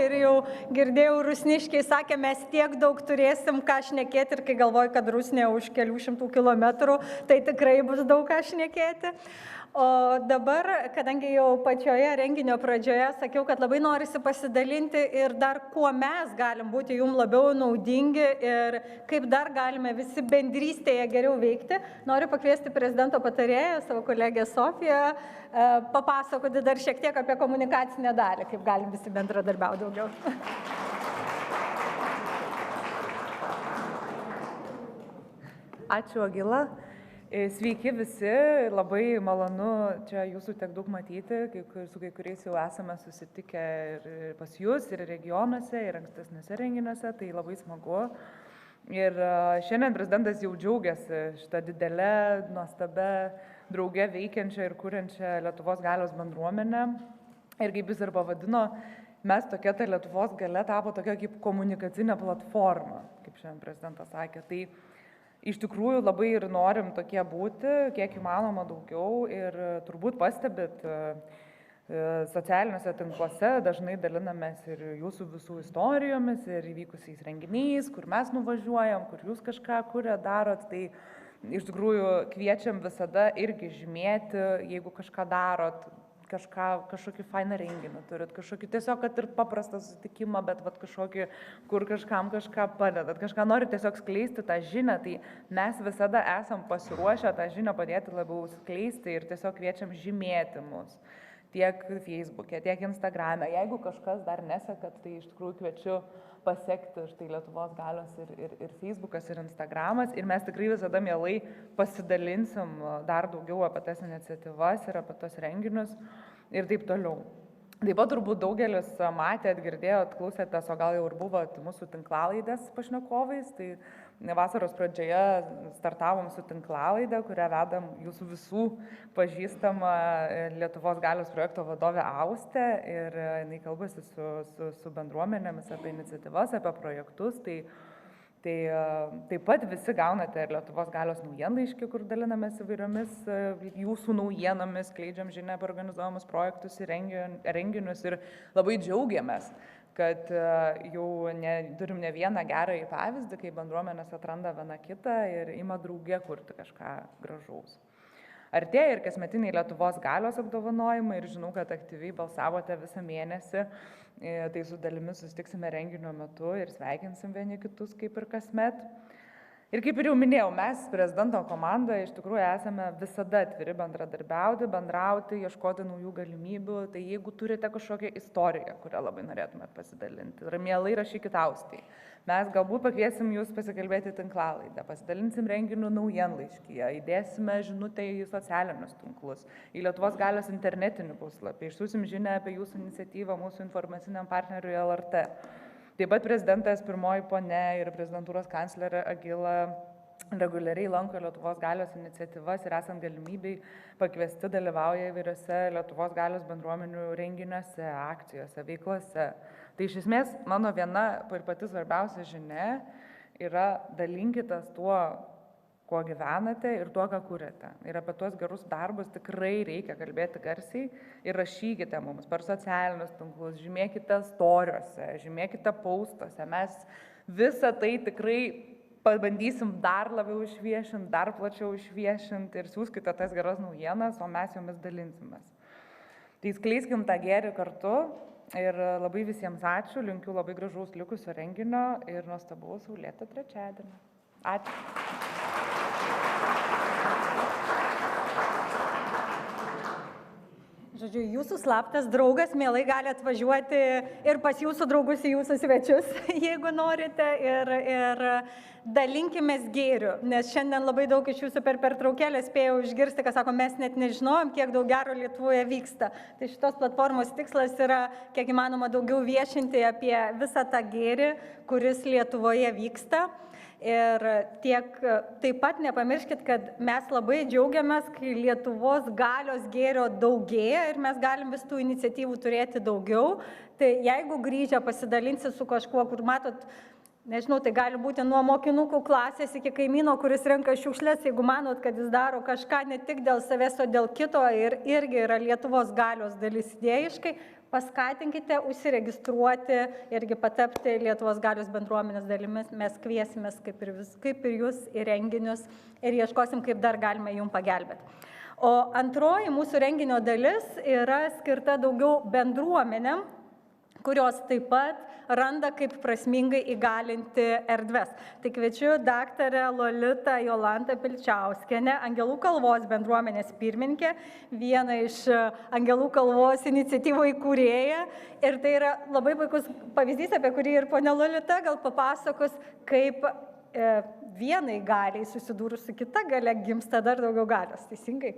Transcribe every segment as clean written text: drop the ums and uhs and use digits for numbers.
ir jau girdėjau, rusniškiai sakė, mes tiek daug turėsim ką šnekėti ir kai galvoju, kad Rusnė už kelių šimtų kilometrų, tai tikrai bus daug ką šnekėti. O dabar, kadangi jau pačioje renginio pradžioje sakiau, kad labai norisi pasidalinti ir dar kuo mes galim būti jums labiau naudingi ir kaip dar galime visi bendrystėje geriau veikti, noriu pakviesti prezidento patarėją, savo kolegę Sofiją, papasakoti dar šiek tiek apie komunikacinę dalį, kaip galim visi bendradarbiauti daugiau. Ačiū, Agila. Sveiki visi, labai malonu čia jūsų tiek daug matyti, su kai kuriais jau esame susitikę ir pas jūs, ir regionuose, ir ankstesniuose renginiuose, tai labai smagu. Ir šiandien prezidentas jau džiaugiasi šitą didelę, nuostabę, draugę veikiančią ir kuriančią Lietuvos galios bendruomenę. Ir kaip jis ir pavadino, mes tokia ta Lietuvos galia tapo tokia kaip komunikacinė platforma, kaip šiandien prezidentas sakė. Tai iš tikrųjų labai ir norim tokie būti, kiek įmanoma daugiau ir turbūt pastebit socialiniuose tinkluose dažnai dalinamės ir jūsų visų istorijomis ir įvykusiais renginiais, kur mes nuvažiuojam, kur jūs kažką kuria darot, tai iš tikrųjų kviečiam visada irgi žymėti, jeigu kažką darot, kažkokį fainą renginį turit, kažkokį tiesiog, kad ir paprastą susitikimą, bet kažkokį, kur kažkam kažką padedat, kažką nori tiesiog skleisti tą žinią, tai mes visada esam pasiruošę tą žinią padėti labiau skleisti ir tiesiog kviečiam žymėti mus. Tiek Facebook'e, tiek Instagram'e. Jeigu kažkas dar nesekat, tai iš tikrųjų kviečiu pasiekti štai Lietuvos galios ir Facebook'as, ir Instagram'as. Ir mes tikrai visada mielai pasidalinsim dar daugiau apie tas iniciatyvas ir apie tos renginius ir taip toliau. Taip pat turbūt daugelis matėt, girdėjot, klausėtės, o gal jau ir buvot mūsų tinklalaidės pašnekovais. Tai vasaros pradžioje startavom su tinklalaidę, kurią vedam jūsų visų pažįstamą Lietuvos galios projekto vadovę Austę. Ir jinai kalbasi su bendruomenėmis apie iniciatyvas, apie projektus. Tai taip pat visi gaunate ir Lietuvos galios naujienlaiškį, kur dalinamės įvairiomis jūsų naujienomis, skleidžiam žinią apie organizuojamus projektus ir renginius ir labai džiaugiamės, kad jau turim ne vieną gerąjį pavyzdį, kai bendruomenės atranda viena kitą ir ima drauge kurti kažką gražaus. Artėja ir kasmetiniai Lietuvos galios apdovanojimai ir žinau, kad aktyviai balsavote visą mėnesį, tai su dalimis susitiksime renginio metu ir sveikinsim vieni kitus kaip ir kasmet. Ir kaip ir jau minėjau, mes, prezidento komanda, iš tikrųjų esame visada atviri bendradarbiauti, bendrauti, ieškoti naujų galimybių. Tai jeigu turite kažkokią istoriją, kurią labai norėtumėt pasidalinti, mielai rašykit Austei. Mes galbūt pakviesim jūs pasikalbėti tinklalaidę, pasidalinsim renginių naujienlaiškyje, įdėsime žinutę į socialinius tinklus, į Lietuvos galios internetinį puslapį, išsiųsim žinią apie jūsų iniciatyvą mūsų informaciniam partneriui LRT. Taip pat prezidentas pirmoji ponia ir prezidentūros kanclerė Agila reguliariai lanko Lietuvos galios iniciatyvas ir esant galimybei pakviesti dalyvauja įvairiose Lietuvos galios bendruomenių renginiuose, akcijose, veiklose. Tai iš esmės mano viena ir pati svarbiausia žinia yra dalinkitės tuo, kuo gyvenate ir tuo, ką kuriate. Ir apie tuos gerus darbus tikrai reikia kalbėti garsiai ir rašykite mums per socialinius tinklus, žymėkite storiuose, žymėkite paustuose. Mes visą tai tikrai pabandysim dar labiau išviešinti, dar plačiau išviešinti ir siųskite tas geras naujienas, o mes jomis dalinsimės. Tai skleiskim tą gėrį kartu ir labai visiems ačiū, linkiu labai gražaus likusio renginio ir nuostabaus saulėto trečiadienio. Ačiū. Žodžiu, jūsų slaptas draugas mielai gali atvažiuoti ir pas jūsų draugus į jūsų svečius, jeigu norite, ir dalinkimės gėriu, nes šiandien labai daug iš jūsų per pertraukėlę spėjau išgirsti, kad sako, mes net nežinojom, kiek daug gero Lietuvoje vyksta. Tai šitos platformos tikslas yra, kiek įmanoma, daugiau viešinti apie visą tą gėrį, kuris Lietuvoje vyksta. Ir taip pat nepamirškit, kad mes labai džiaugiamės, kai Lietuvos galios gėrio daugėja ir mes galim vis tų iniciatyvų turėti daugiau. Tai jeigu grįžę pasidalinsi su kažkuo, kur matot, Nežinau, tai gali būti nuo mokinukų klasės iki kaimyno, kuris renka šiukšlės, jeigu manot, kad jis daro kažką ne tik dėl savęs, o dėl kito ir irgi yra Lietuvos galios dalis idėjiškai, paskatinkite užsiregistruoti, irgi patapti Lietuvos galios bendruomenės dalimis, mes kviesimės kaip ir jūs į renginius ir ieškosim, kaip dar galime jums pagelbėti. O antroji mūsų renginio dalis yra skirta daugiau bendruomenėm, kurios taip pat randa, kaip prasmingai įgalinti erdves. Tai kviečiu daktarę Lolitą Jolantą Pilčiauskienę, Angelų kalvos bendruomenės pirmininkė, vieną iš Angelų kalvos iniciatyvų įkūrėją. Ir tai yra labai puikus pavyzdys, apie kurį ir ponia Lolita gal papasakos, kaip vienai galiai susidūrus su kita galia gimsta dar daugiau galios. Teisingai?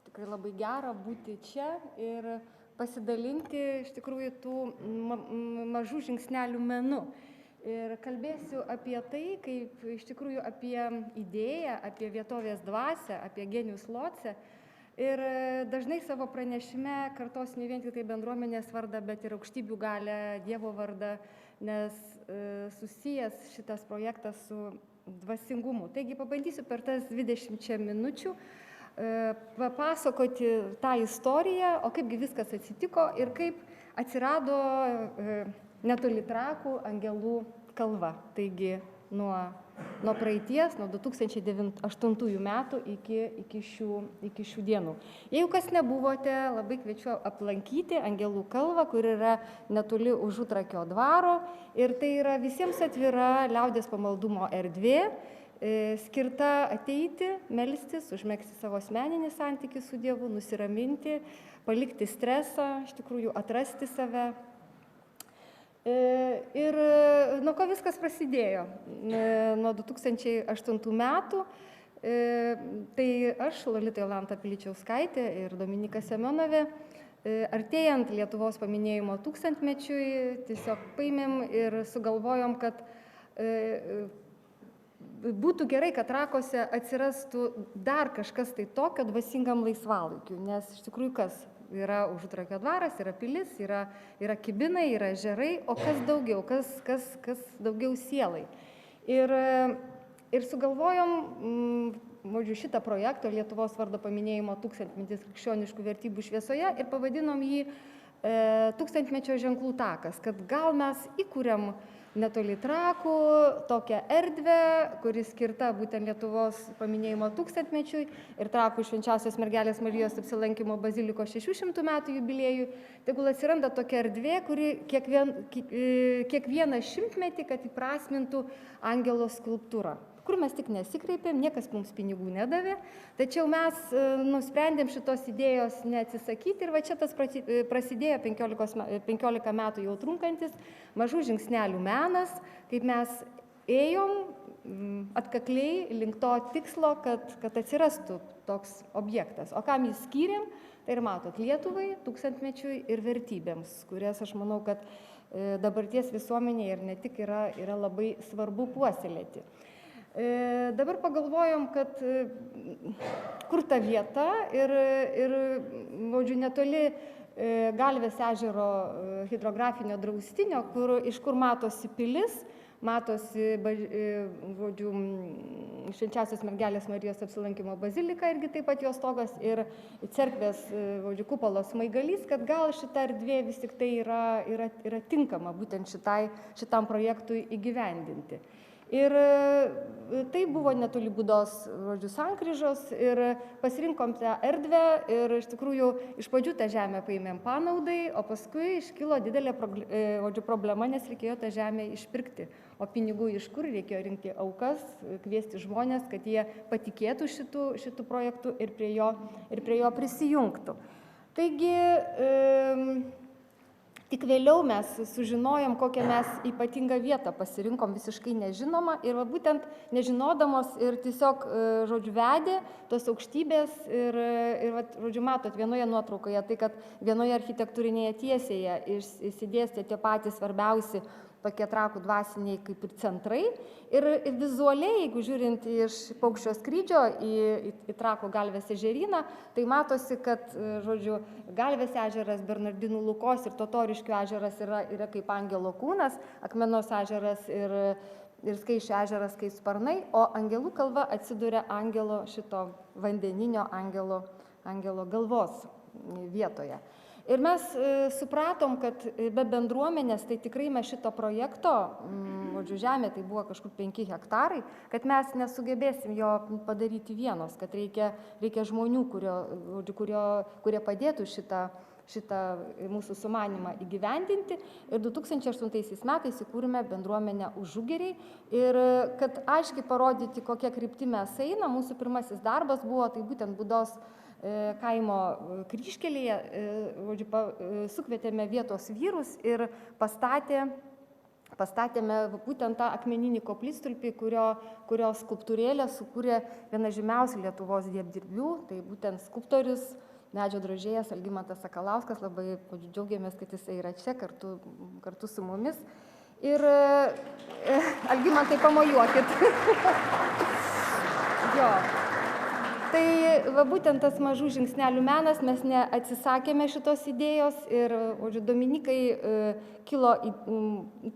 Tikrai labai gera būti čia ir pasidalinti iš tikrųjų tų mažų žingsnelių menu. Ir kalbėsiu apie tai, kaip iš tikrųjų apie idėją, apie vietovės dvasią, apie genijus loci. Ir dažnai savo pranešime kartosiu ne vien tik tai bendruomenės vardą, bet ir aukštybių galę, Dievo vardą, nes susijęs šitas projektas su dvasingumu. Taigi pabandysiu per tas 20 minučių papasakoti tą istoriją, o kaipgi viskas atsitiko ir kaip atsirado netoli Trakų Angelų kalva. Taigi nuo praeities, nuo 2008 metų iki šių dienų. Jeigu kas nebuvote, labai kviečiu aplankyti Angelų kalvą, kur yra netoli Užutrakio dvaro. Ir tai yra visiems atvira liaudies pamaldumo erdvė, skirta ateiti, melstis, užmegzti savo asmeninį santykį su Dievu, nusiraminti, palikti stresą, iš tikrųjų atrasti save. Ir nuo ko viskas prasidėjo? Nuo 2008 metų, tai aš, Lolita Jolanta Pilčiauskaitė ir Dominika Semionovė, artėjant Lietuvos paminėjimo 1000-mečiui, tiesiog paėmėm ir sugalvojom, kad būtų gerai, kad Trakuose atsirastų dar kažkas tai tokio dvasingam laisvalaikiu, nes iš tikrųjų kas? Yra Užutrakio dvaras, yra pilis, yra kibinai, yra ežerai, o kas daugiau, kas daugiau sielai. Ir sugalvojom šitą projektą Lietuvos vardo paminėjimo 1000-metis krikščioniškų vertybių šviesoje ir pavadinom jį 1000-mečio ženklų takas, kad gal mes įkūrėm netoli Trakų tokią erdvę, kuri skirta būtent Lietuvos paminėjimo 1000-mečiui ir Trakų švenčiausios mergelės Marijos apsilankymo bazilikos 600 metų jubiliejui. Tegul atsiranda tokia erdvė, kuri kiekvieną šimtmetį, kad įprasmintų angelo skulptūrą, kur mes tik nesikreipėm, niekas mums pinigų nedavė, tačiau mes nusprendėm šitos idėjos neatsisakyti ir va čia tas prasidėjo 15 metų jau trunkantis mažų žingsnelių menas, kaip mes ėjom atkakliai link to tikslo, kad atsirastų toks objektas. O kam jį skyrėm, tai ir matot Lietuvai, 1000-mečiui ir vertybėms, kurias aš manau, kad dabarties visuomenėje ir ne tik yra labai svarbu puoselėti. Dabar pagalvojom, kad kur ta vieta ir netoli Galvės ežero hidrografinio draustinio, iš kur matosi pilis, matosi švenčiausios mergelės Marijos apsilankymo bazilika, irgi taip pat jos stogas ir cerkvės kupolo smaigalys, kad gal šita erdvė vis tik tai yra tinkama būtent šitam projektui įgyvendinti. Ir tai buvo netoli Budos sankryžos ir pasirinkom tą erdvę ir iš tikrųjų iš pradžių tą žemę paėmėm panaudai, o paskui iškilo didelė problema, nes reikėjo tą žemę išpirkti. O pinigų iš kur reikėjo rinkti aukas, kviesti žmonės, kad jie patikėtų šitų projektų ir prie jo prisijungtų. Taigi, tik vėliau mes sužinojom, kokią mes ypatingą vietą pasirinkom, visiškai nežinoma ir būtent nežinodamos ir tiesiog, vedė tos aukštybės ir matot vienoje nuotraukoje, tai kad vienoje architektūrinėje tiesėje išsidėstė tie patys svarbiausi tokie trakų dvasiniai kaip ir centrai. Ir vizualiai, jeigu žiūrint iš paukščio skrydžio į Trakų Galvės ežeryną, tai matosi, kad, žodžiu, Galvės ežeras, Bernardinų Lukos ir Totoriškių ežeras yra kaip angelo kūnas, Akmenos ežeras ir Skaičių ežeras kaip sparnai, o Angelų kalva atsiduria angelo šito vandeninio angelo galvos vietoje. Ir mes supratom, kad be bendruomenės, tai tikrai mes šito projekto, žodžiu, žemė tai buvo kažkur 5 hektarai, kad mes nesugebėsim jo padaryti vienos, kad reikia žmonių, kurie padėtų šitą mūsų sumanimą įgyvendinti. Ir 2008 metais įkūrėme bendruomenę Užugiriai. Ir kad aiškiai parodyti, kokia kryptimi mes eina, mūsų pirmasis darbas buvo tai būtent Būdos kaimo kryžkelėje, sukvietėme vietos vyrus ir pastatėme būtent tą akmeninį koplytstulpį, kurio skulptūrėlę sukūrė viena žymiausių Lietuvos dievdirbių, tai būtent skulptorius, medžio drožėjas Algimantas Sakalauskas. Labai džiaugiamės, kad jisai yra čia kartu su mumis. Ir Algimantai, pamojuokit. Jo. Tai va, būtent tas mažų žingsnelių menas, mes neatsisakėme šitos idėjos ir Dominikai kilo,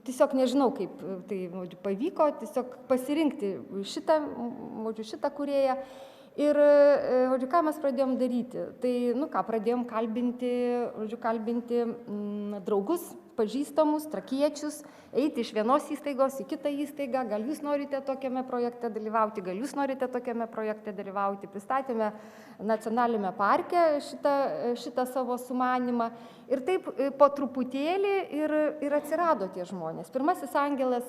tiesiog nežinau, kaip tai pavyko, tiesiog pasirinkti šitą kūrėją. Ir, ką mes pradėjom daryti? Tai, pradėjom kalbinti draugus, pažįstamus, trakiečius, eiti iš vienos įstaigos į kitą įstaigą, gal jūs norite tokiame projekte dalyvauti, gal jūs norite tokiame projekte dalyvauti. Pristatėme nacionalinėme parke šitą savo sumanimą. Ir taip po truputėlį ir atsirado tie žmonės. Pirmasis angelas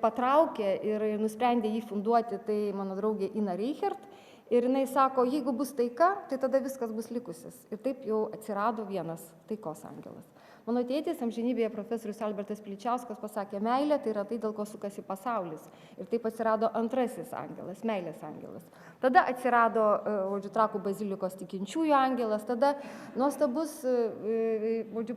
patraukė ir nusprendė jį funduoti, tai mano draugė Ina Reichert. Ir jinai sako, jeigu bus taika, tai tada viskas bus likusis. Ir taip jau atsirado vienas taikos angelas. Mano tėtis, amžinybėje profesorius Albertas Pličiauskas, pasakė, meilė tai yra tai, dėl ko sukasi pasaulis. Ir taip atsirado antrasis angelas, meilės angelas. Tada atsirado Trakų bazilikos tikinčiųjų angelas, tada nuostabus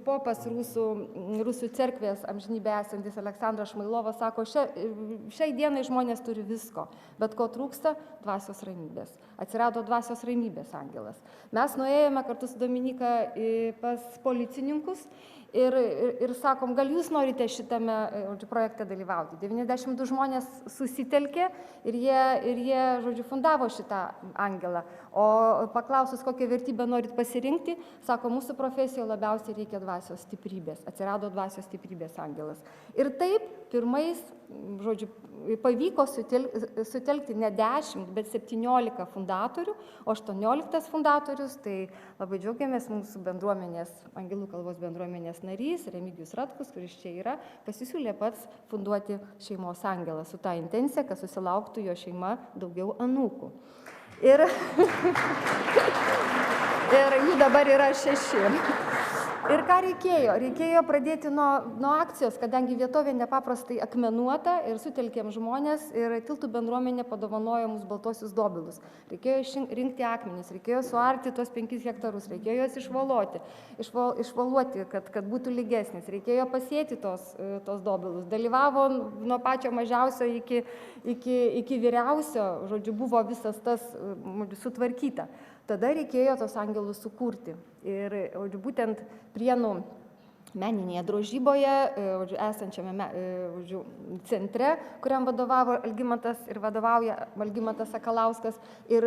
popas rusų cerkvės amžinybė esantis Aleksandras Šmailovas sako, šiai dienai žmonės turi visko, bet ko trūksta? Dvasios ramybės. Atsirado dvasios ramybės angelas. Mes nuėjome kartu su Dominika pas policininkus ir sakom, gal jūs norite šitame projekte dalyvauti. 92 žmonės susitelkė ir jie fundavo šitą angelą. O paklausus, kokią vertybę norit pasirinkti, sako, mūsų profesijoje labiausiai reikia dvasios stiprybės. Atsirado dvasios stiprybės angelas. Ir taip pirmais, pavyko sutelkti ne 10, bet 17 fundatorių, o 18 fundatorius, tai labai džiaugiamės mūsų bendruomenės, Angelų kalvos bendruomenės narys, Remigijus Ratkus, kuris čia yra, pasisiūlė pats funduoti šeimos angelą su tą intencija, kad susilauktų jo šeima daugiau anūkų. Ir jų dabar yra 6. Ir ką reikėjo? Reikėjo pradėti nuo akcijos, kadangi vietovė nepaprastai akmenuota ir sutelkėm žmonės ir tiltų bendruomenė padovanojo mums baltuosius dobilus. Reikėjo rinkti akmenis, reikėjo suarti tuos 5 hektarus, reikėjo juos išvaluoti, kad būtų lygesnis, reikėjo pasėti tos dobilus. Dalyvavo nuo pačio mažiausio iki vyriausio, buvo visas tas sutvarkyta. Tada reikėjo tos angelus sukurti. Ir būtent Prienų meninėje drožyboje, esančiame centre, kuriam vadovavo Algimantas ir vadovauja Algimantas Sakalauskas. Ir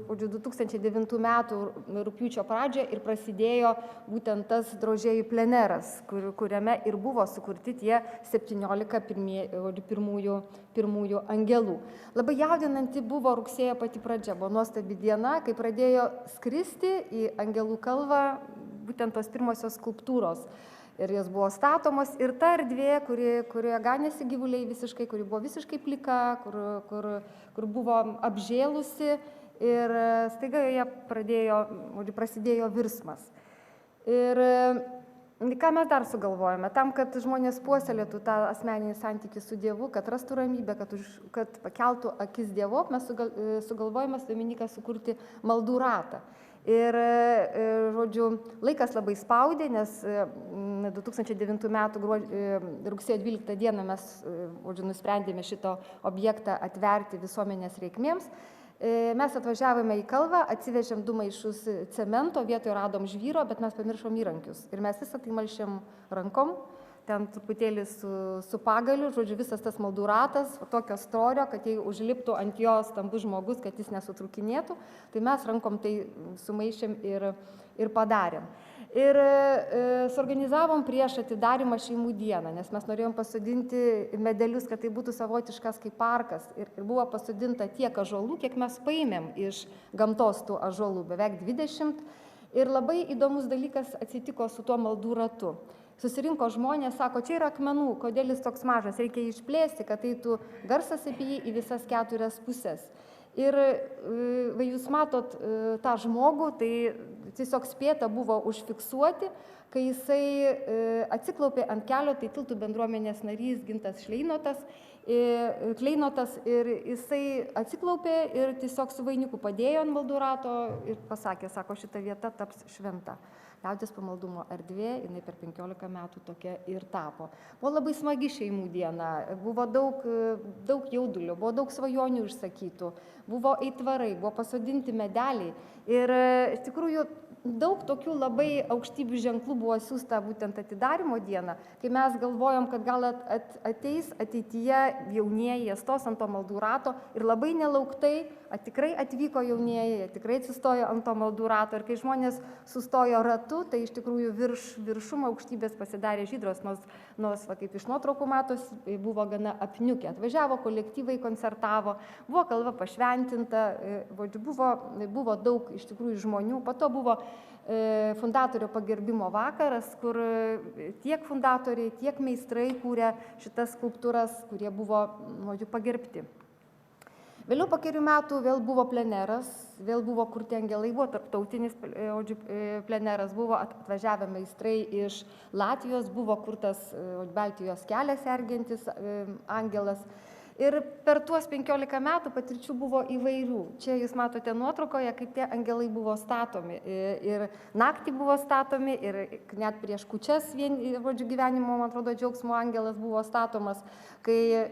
2009 metų rugpjūčio pradžioje ir prasidėjo būtent tas drožėjų pleneras, kuriame ir buvo sukurti tie 17 pirmųjų angelų. Labai jaudinanti buvo rugsėjo pati pradžia, buvo nuostabi diena, kai pradėjo skristi į Angelų kalvą būtent tos pirmosios skulptūros. Ir jos buvo statomos ir ta erdvė, kurioje ganėsi gyvuliai visiškai, kuri buvo visiškai plika, kur buvo apžėlusi ir staiga joje prasidėjo virsmas. Ir ką mes dar sugalvojame? Tam, kad žmonės puoselėtų tą asmeninį santykį su Dievu, kad rastų ramybę, kad pakeltų akis Dievo, mes sugalvojame su Dominika sukurti maldų ratą. Ir, žodžiu, laikas labai spaudė, nes 2009 m. rugsėjo 12 d. mes, žodžiu, nusprendėme šito objektą atverti visuomenės reikmėms. Mes atvažiavome į Kalvą, atsivežėm 2 maišus cemento, vietoje radom žvyro, bet mes pamiršom įrankius. Ir mes visą tai malšėm rankom, ten truputėlį su pagaliu, žodžiu, visas tas maldų ratas, tokio storio, kad jei užliptų ant jo stambus žmogus, kad jis nesutrukinėtų, tai mes rankom tai sumaišėm ir padarėm. Ir suorganizavom prieš atidarimą šeimų dieną, nes mes norėjom pasodinti medelius, kad tai būtų savotiškas kaip parkas. Ir buvo pasodinta tiek ąžuolų, kiek mes paėmėm iš gamtos tų ąžuolų, beveik 20. Ir labai įdomus dalykas atsitiko su tuo maldų ratu. Susirinko žmonės, sako, čia yra akmenų, kodėl jis toks mažas, reikia jį išplėsti, kad eitų garsas apie jį į visas 4 pusės. Ir va, jūs matot tą žmogų, tai tiesiog spėta buvo užfiksuoti, kai jisai atsiklaupė ant kelio, tai Tiltų bendruomenės narys Gintas Kleinotas ir jisai atsiklaupė ir tiesiog su vainiku padėjo ant maldų rato ir pasakė, sako, šita vieta taps šventa. Liaudies pamaldumo erdvė, jinai per 15 metų tokia ir tapo. Buvo labai smagi šeimų diena, buvo daug jaudulio, buvo daug svajonių išsakytų, buvo aitvarai, buvo pasodinti medeliai ir iš tikrųjų daug tokių labai aukštybių ženklų buvo siųsta būtent atidarimo dieną, kai mes galvojom, kad gal ateis ateityje jaunieji, stos ant to maldų rato ir labai nelauktai tikrai atvyko jaunieji, tikrai atsistojo ant to maldų rato ir kai žmonės sustojo ratu, tai iš tikrųjų viršum aukštybės pasidarė žydros, nors va, kaip iš nuotraukų matos, buvo gana apniukę. Atvažiavo kolektyvai, koncertavo, buvo Kalva pašventinta, buvo daug iš tikrųjų žmonių, po to buvo fundatorių pagerbimo vakaras, kur tiek fundatoriai, tiek meistrai kūrė šitas skulptūras, kurie buvo pagerbti. Vėliau po kelių metų vėl buvo pleneras, vėl buvo kurti angelai, buvo tarptautinis pleneras, buvo atvažiavę meistrai iš Latvijos, buvo kurtas Baltijos kelią sergiantis angelas. Ir per tuos 15 metų patirčių buvo įvairių. Čia jūs matote nuotraukoje, kaip tie angelai buvo statomi. Ir naktį buvo statomi, ir net prieš kūčias gyvenimo, man atrodo, džiaugsmo angelas buvo statomas, kai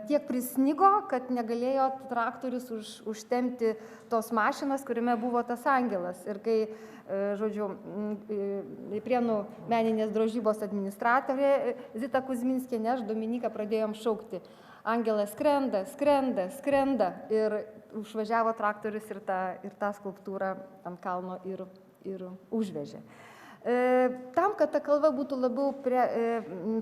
tiek prisnigo, kad negalėjo traktorius užtempti tos mašinos, kuriame buvo tas angelas. Ir kai Prienų meninės drožybos administratorė Zita Kuzminskienė, aš Dominiką pradėjom šaukti. Angelas skrenda, skrenda, skrenda ir užvažiavo traktorius ir tą skulptūrą ant kalno ir užvežė. Tam, kad ta kalva būtų labiau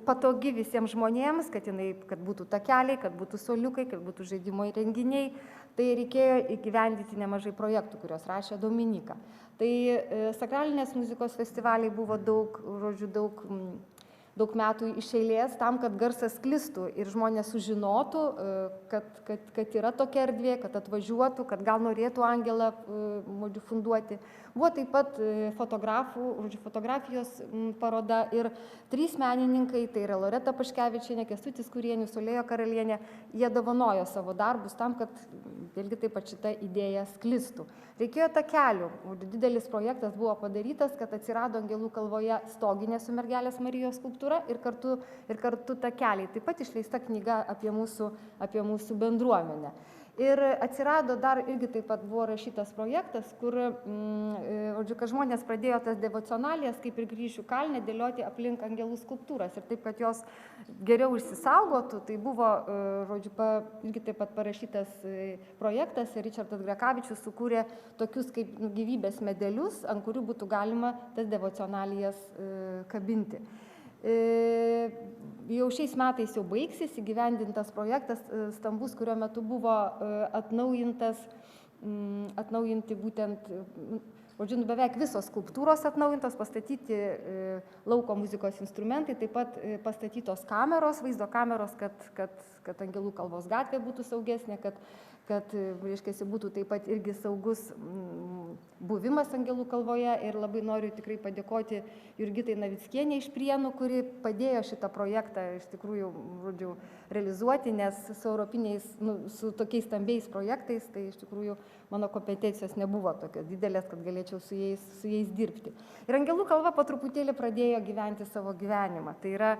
patogi visiems žmonėms, kad būtų takeliai, kad būtų suoliukai, kad būtų žaidimo įrenginiai, tai reikėjo įgyvendyti nemažai projektų, kuriuos rašė Dominika. Tai sakralinės muzikos festivaliai buvo daug metų iš eilės tam, kad garsas sklistų ir žmonės sužinotų, kad yra tokia erdvė, kad atvažiuotų, kad gal norėtų angelą funduoti. Buvo taip pat fotografijos paroda ir 3 menininkai, tai yra Loreta Paškevičienė, Kęstutis Kurienius, Olėjo Karalienė, jie dovanojo savo darbus tam, kad vėlgi taip pat šita idėja sklistų. Reikėjo takelių, didelis projektas buvo padarytas, kad atsirado Angelų kalvoje stoginė su Mergelės Marijos skulptūra ir kartu takeliai. Taip pat išleista knyga apie mūsų bendruomenę. Ir atsirado dar irgi taip pat buvo rašytas projektas, kur, kad žmonės pradėjo tas devocionalijas, kaip ir Kryžių kalne, dėlioti aplink angelų skulptūras. Ir taip, kad jos geriau išsisaugotų, tai buvo, irgi taip pat parašytas projektas ir Ričardas Grekavičius sukūrė tokius kaip gyvybės medelius, ant kurių būtų galima tas devocionalijas kabinti. Jau šiais metais jau baigsis įgyvendintas projektas stambus, kurio metu buvo atnaujinti būtent, beveik visos skulptūros atnaujintos, pastatyti lauko muzikos instrumentai, taip pat pastatytos kameros, vaizdo kameros, kad Angelų kalvos gatvė būtų saugesnė, kad būtų taip pat irgi saugus buvimas Angelų kalvoje ir labai noriu tikrai padėkoti Jurgitai Navickienei iš Prienų, kuri padėjo šitą projektą iš tikrųjų, žodžiu, realizuoti, nes su europiniais, su tokiais stambiais projektais, tai iš tikrųjų mano kompetencijos nebuvo tokios didelės, kad galėčiau su jais dirbti. Ir Angelų kalva po truputėlį pradėjo gyventi savo gyvenimą. Tai yra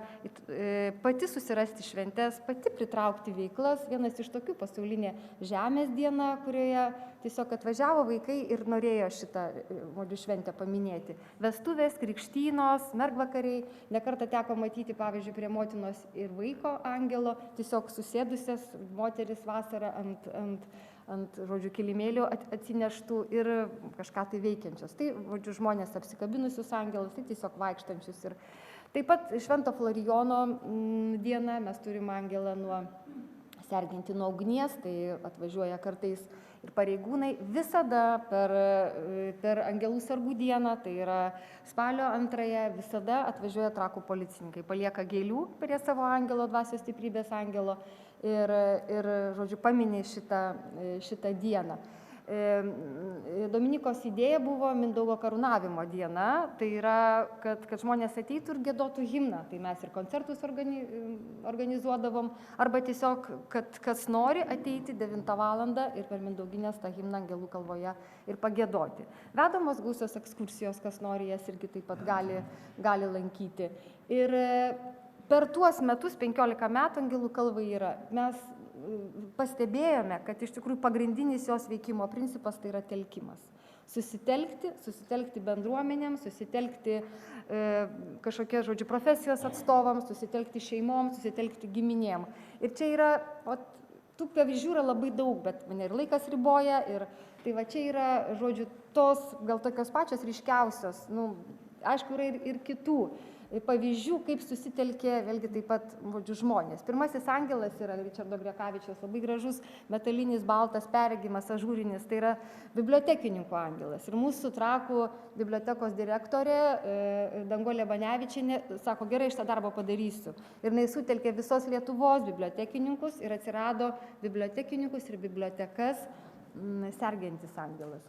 pati susirasti šventes, pati pritraukti veiklas. Vienas iš tokių pasaulinė Žemės diena, kurioje tiesiog atvažiavo vaikai ir norėjo šitą šventę paminėti. Vestuvės, krikštynos, mergvakariai. Nekartą teko matyti, pavyzdžiui, prie motinos ir vaiko angelo, tiesiog susėdusias moteris vasarą ant žodžiu, kilimėlių atsineštų ir kažką tai veikiančios. Tai, žodžiu, žmonės apsikabinusius angelus, tai tiesiog vaikštančius. Ir taip pat Švento Florijono diena mes turime angelą sergantį nuo ugnies, tai atvažiuoja kartais ir pareigūnai. Visada per Angelų sargų dieną, tai yra spalio 2, visada atvažiuoja Trakų policininkai, palieka gėlių prie savo angelo, dvasios stiprybės angelo ir žodžiu, paminė šitą dieną. Dominikos idėja buvo Mindaugo karūnavimo diena, tai yra, kad žmonės ateitų ir giedotų himną, tai mes ir koncertus organizuodavom, arba tiesiog, kad kas nori ateiti 9 valandą ir per Mindauginės tą himną Angelų kalvoje ir pagiedoti. Vedamos gausios ekskursijos, kas nori jas irgi taip pat gali lankyti. Ir per tuos metus, 15 metų Angelų kalvai yra, mes pastebėjome, kad iš tikrųjų pagrindinis jos veikimo principas tai yra telkimas. Susitelkti bendruomenėms, susitelkti kažkokie, žodžiu, profesijos atstovams, susitelkti šeimoms, susitelkti giminėm. Ir čia yra, tų pavyzdžių yra labai daug, bet mane ir laikas riboja, ir tai va čia yra, žodžiu, tos gal tokios pačios ryškiausios, aišku, yra ir kitų pavyzdžių, kaip susitelkė vėlgi taip pat, žodžiu, žmonės. Pirmasis angelas yra Ričardo Grekavičiaus labai gražus, metalinis, baltas, perregimas, ažūrinis, tai yra bibliotekininkų angelas. Ir mūsų Trakų bibliotekos direktorė Danguolė Banevičienė sako, gerai, šitą darbą padarysiu. Ir jinai sutelkė visos Lietuvos bibliotekininkus ir atsirado bibliotekininkus ir bibliotekas sergiantis angelas.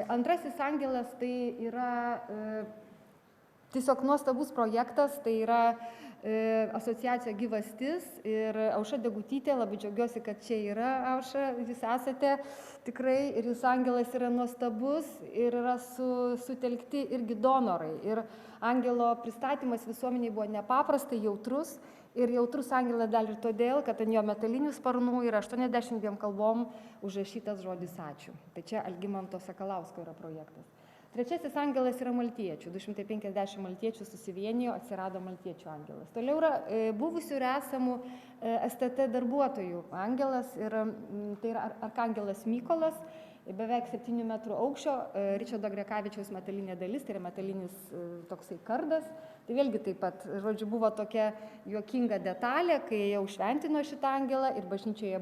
Antrasis angelas tai yra tiesiog nuostabus projektas, tai yra asociacija Gyvastis ir Aušra Degutytė, labai džiaugiuosi, kad čia yra Aušra, jūs esate tikrai ir jūsų angelas yra nuostabus ir yra sutelkti irgi donorai. Ir angelo pristatymas visuomeniai buvo nepaprastai jautrus ir jautrus angelas dar ir todėl, kad ant jo metalinių sparnų yra 82 kalbom užrašytas žodis ačiū. Tai čia Algimanto Sakalausko yra projektas. Trečiasis angelas yra maltiečių. 250 maltiečių susivienijo, atsirado maltiečių angelas. Toliau yra buvusių ir esamų STT darbuotojų angelas, ir tai yra arkangelas Mykolas, beveik 7 metrų aukščio, Ričardo Grekavičiaus metalinė dalis, tai yra metalinis toksai kardas. Tai vėlgi taip pat, žodžiu, buvo tokia juokinga detalė, kai jau šventino šitą angelą ir bažnyčioje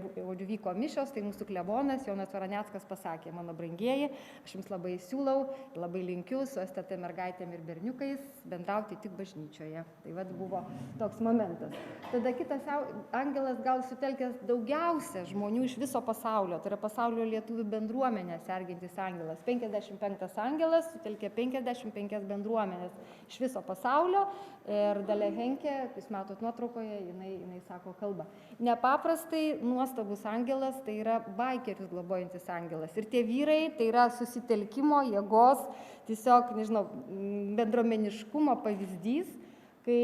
vyko mišios, tai mūsų klebonas Jonas Varaneckas pasakė, mano brangieji, aš jums labai siūlau, labai linkiu su STT mergaitėm ir berniukais bendrauti tik bažnyčioje. Tai vad buvo toks momentas. Tada kitas angelas gal sutelkęs daugiausia žmonių iš viso pasaulio, tai yra pasaulio lietuvių bendruomenė sergintis angelas. 55 angelas sutelkė 55 bendruomenės iš viso pasaulio. Ir Dalia Henkė, jūs matot nuotraukoje, jinai sako kalbą. Nepaprastai nuostabus angelas, tai yra baikerius globojantis angelas. Ir tie vyrai, tai yra susitelkimo, jėgos, tiesiog, nežinau, bendruomeniškumo pavyzdys, kai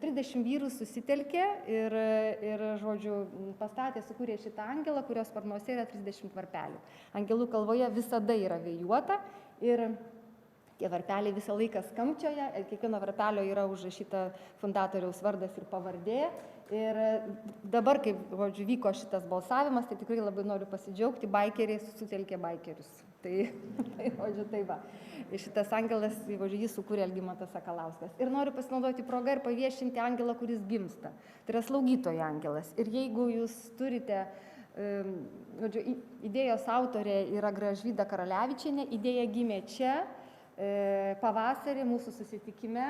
30 vyrų susitelkė ir žodžiu, pastatė, sukūrė šitą angelą, kurios sparnuose yra 30 varpelių. Angelų kalvoje visada yra vėjuota ir tie varpeliai visą laiką skamčioja, kiekvieno varpelio yra užrašyta fundatoriaus vardas ir pavardė. Ir dabar, kaip žodžiu, vyko šitas balsavimas, tai tikrai labai noriu pasidžiaugti, baikeriai sutelkė baikerius. Tai žodžiu, tai va. Ir šitas angelas, žodžiu, jis sukūrė Algimantas Sakalauskas. Ir noriu pasinaudoti progą ir paviešinti angelą, kuris gimsta. Tai yra slaugytojo angelas. Ir jeigu jūs turite, žodžiu, idėjos autorė yra Gražvyda Karalevičienė, idėja gimė čia, pavasarį mūsų susitikime,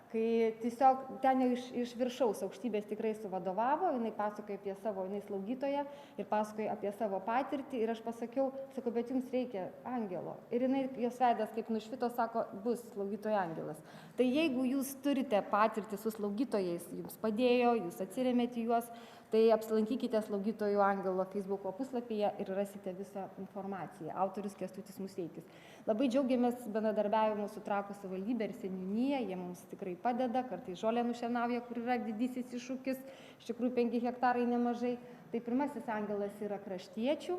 kai tiesiog ten jau iš viršaus aukštybės tikrai suvadovavo, jinai pasakoja apie savo, jinai slaugytoja ir pasakoja apie savo patirtį ir aš pasakiau, sakau, bet jums reikia angelo. Ir jinai, jos veidas kaip nušvito, sako, bus slaugytoja angelas. Tai jeigu jūs turite patirtį su slaugytojais, jums padėjo, jūs atsiremėte juos, tai apsilankykite slaugytojų angelo Facebook'o puslapyje ir rasite visą informaciją. Autorius Kęstutis Musteikis. Labai džiaugiamės bendradarbiavimu su Trakų savivaldybė ir seniūnija, jie mums tikrai padeda, kartais žolę nušienauja, kur yra didysis iššūkis, iš tikrųjų 5 hektarai nemažai. Tai pirmasis angelas yra kraštiečių,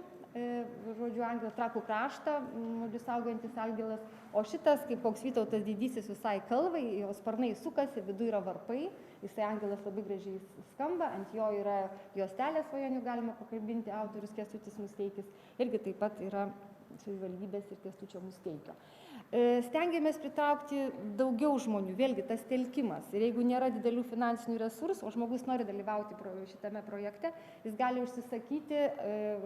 žodžiu, angelas Trakų kraštą, saugantis angelas, o šitas, kaip koks Vytautas didysis visai kalvai, jo sparnai sukasi, viduje yra varpai, jisai angelas labai gražiai skamba, ant jo yra juostelė svajonių, galima pakabinti, autorius Kęstutis Musteikis, irgi taip pat yra savivaldybės ir Kęstučio Musteikio. Stengiamės pritraukti daugiau žmonių, vėlgi tas telkimas. Ir jeigu nėra didelių finansinių resursų, o žmogus nori dalyvauti šitame projekte, jis gali užsisakyti,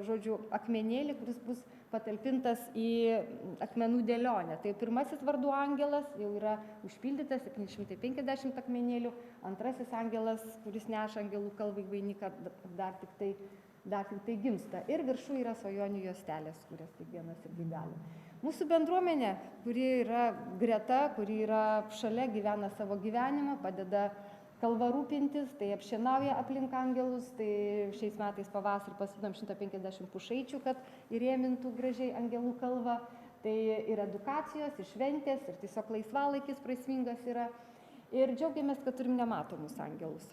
žodžiu, akmenėlį, kuris bus patalpintas į akmenų dėlionę. Tai pirmasis vardų angelas jau yra užpildytas, 750 akmenėlių, antrasis angelas, kuris neša angelų kalvai vainiką, dar tik tai gimsta. Ir viršų yra svajonių juostelės, kurias kiekvienas irgi gali. Mūsų bendruomenė, kuri yra greta, kuri yra šalia, gyvena savo gyvenimą, padeda kalva rūpintis, tai apšienauja aplink angelus, tai šiais metais pavasarį pasidom 150 pušaičių, kad įrėmintų gražiai angelų kalvą. Tai ir edukacijos, ir šventės, ir tiesiog laisvalaikis prasmingas yra. Ir džiaugiamės, kad turim nematomus angelus.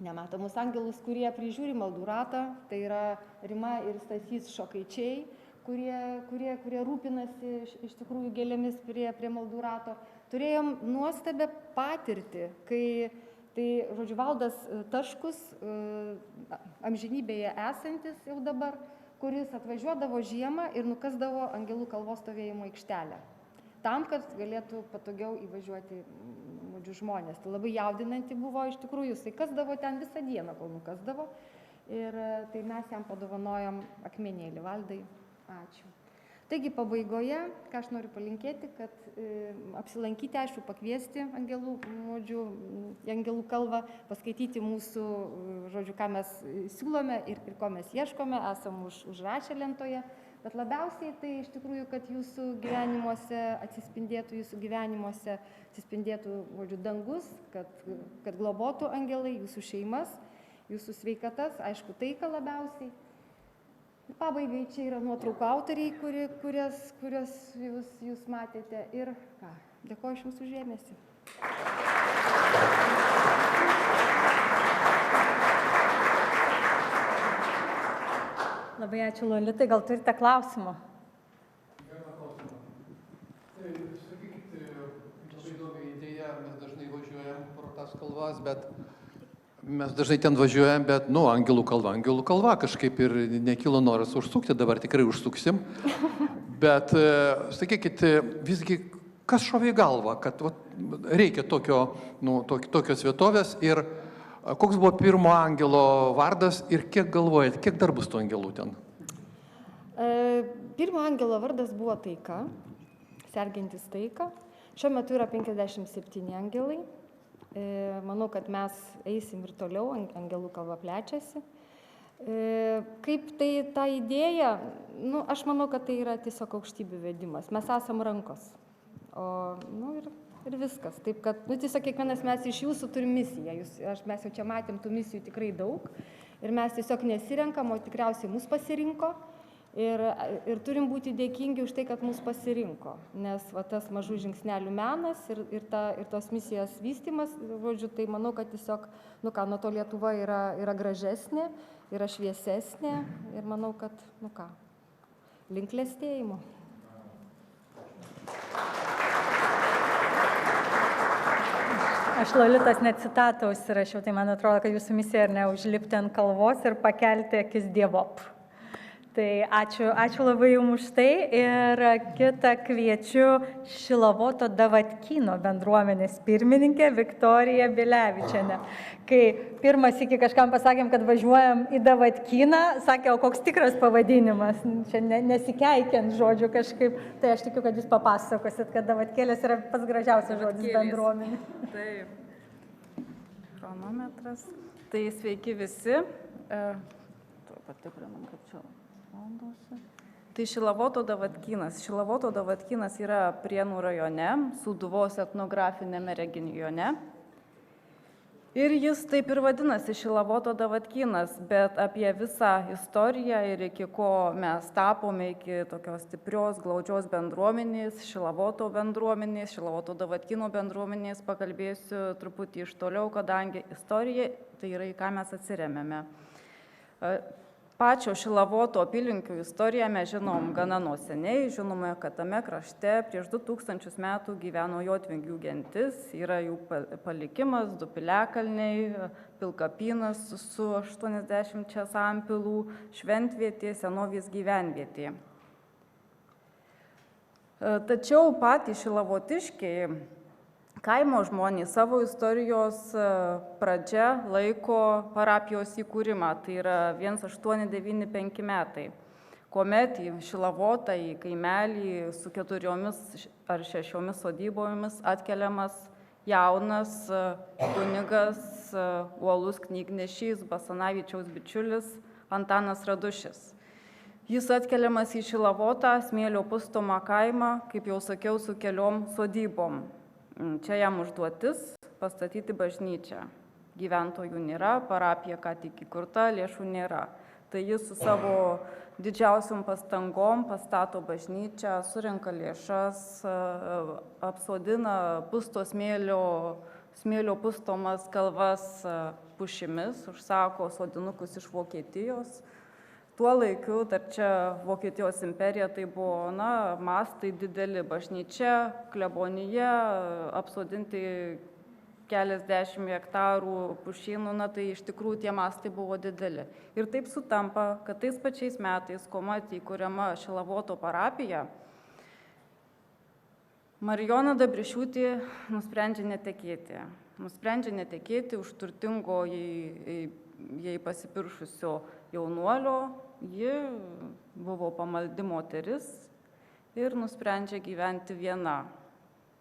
Nematomus angelus, kurie prižiūri maldų ratą, tai yra Rima ir Stasys Šokaičiai, kurie rūpinasi iš tikrųjų gėlėmis prie maldų rato. Turėjom nuostabią patirtį, kai, tai, žodžiu, Valdas Taškus, amžinybėje esantis jau dabar, kuris atvažiuodavo žiemą ir nukasdavo angelų kalvos stovėjimo aikštelę. Tam, kad galėtų patogiau įvažiuoti žmonės. Tai labai jaudinanti buvo iš tikrųjų, jisai kasdavo ten visą dieną, kol nukasdavo. Ir tai mes jam padovanojom akmenėlį. Valdai, ačiū. Taigi pabaigoje, ką aš noriu palinkėti, kad apsilankyti, aišku, pakviesti angelų kalvą, paskaityti mūsų, žodžiu, ką mes siūlome ir ko mes ieškome, esam užrašę lentoje. Bet labiausiai tai iš tikrųjų, kad jūsų gyvenimuose atsispindėtų, žodžiu, dangus, kad globotų angelai, jūsų šeimas, jūsų sveikatas, aišku, taiką labiausiai. Pabaigai čia yra nuotraukų autoriai, kurias jūs matėte. Ir ką, dėkoju Jums už dėmesį. Labai ačiū, Lolitai. Gal turite klausimų? Vieną klausimą. Tai, sakykite, labai įdomi idėja, mes dažnai važiuojam pro tas kalvas, bet angelų kalva, kažkaip ir nekilo noras užsukti, dabar tikrai užsuksim. Bet, sakykite, visgi, kas šovė į galvą, kad reikia tokios vietovės ir koks buvo pirmo angelo vardas ir kiek galvojat, kiek dar bus tų angelų ten? Pirmo angelo vardas buvo Taika, sergiantis Taika. Šiuo metu yra 57 angelai. Manau, kad mes eisim ir toliau, angelų kalva plečiasi. Kaip tai ta idėja, aš manau, kad tai yra tiesiog aukštybių vedimas. Mes esam rankos. Ir viskas. Taip, kad tiesiog kiekvienas mes iš jūsų turim misiją. Mes jau čia matėm tų misijų tikrai daug. Ir mes tiesiog nesirenkam, o tikriausiai mus pasirinko. Ir turim būti dėkingi už tai, kad mus pasirinko. Nes tas mažų žingsnelių menas ir tos misijos vystymas, žodžiu, tai manau, kad tiesiog, nuo to Lietuva yra gražesnė, yra šviesesnė. Ir manau, kad, link klestėjimo. Aš Lolitos net citatą užsirašiau, tai man atrodo, kad jūsų misija yra neužlipti ant kalvos ir pakelti akis dievop. Tai ačiū labai jums už tai ir kitą kviečiu Šilavoto Davatkyno bendruomenės pirmininkę Viktoriją Bilevičienę. Kai pirmas iki kažkam pasakėm, kad važiuojam į Davatkyną, sakė, o koks tikras pavadinimas, čia nesikeikiant žodžių kažkaip, tai aš tikiu, kad jūs papasakosit, kad Davatkėlės yra pats gražiausias žodis bendruomenė. Taip, chronometras. Tai sveiki visi. Patikrinam, kaip čia valdosi. Tai Šilavoto Davatkynas. Šilavoto Davatkynas yra Prienų rajone, Sūduvos etnografinėme regione. Ir jis taip ir vadinasi Šilavoto Davatkynas, bet apie visą istoriją ir iki ko mes tapome, iki tokios stiprios, glaudžios bendruomenės, Šilavoto bendruomenės, Šilavoto Davatkyno bendruomenės, pakalbėsiu truputį iš toliau, kadangi istorija tai yra į ką mes atsiremėme. Pačio Šilavoto apylinkių istoriją mes žinom gana nuo seniai, žinome, kad tame krašte prieš 2000 metų gyveno jotvingių gentis, yra jų palikimas, 2 piliakalniai, pilkapynas su 80 sampilų, šventvietė, senovės gyvenvietė. Tačiau patys šilavotiškiai, kaimo žmonės savo istorijos pradžia laiko parapijos įkūrimą, tai yra 1895 metai, kuomet į Šilavotą, į kaimelį su 4 ar 6 sodybomis atkeliamas jaunas kunigas, uolus knygnešys, Basanavičiaus bičiulis Antanas Radušis. Jis atkeliamas į Šilavotą, Smėlio Pustomą kaimą, kaip jau sakiau, su 4 sodybom. Čia jam užduotis pastatyti bažnyčią. Gyventojų nėra, parapija ką tik įkurta, lėšų nėra. Tai jis su savo didžiausiom pastangom pastato bažnyčią, surenka lėšas, apsodina pusto smėlio pustomas kalvas pušimis, užsako sodinukus iš Vokietijos. Tuo laiku, dar čia Vokietijos imperija, tai buvo, mastai dideli, bažnyčia, klebonija, apsodinti keliasdešimt hektarų pušynų, tai iš tikrųjų tie mastai buvo dideli. Ir taip sutampa, kad tais pačiais metais, kuomet įkuriama Šilavoto parapija, Marijona Dabrišiūtė nusprendžia netekėti. Nusprendžia netekėti už turtingo jai pasipiršusio jaunuolio. Ji buvo pamaldi moteris ir nusprendžia gyventi viena.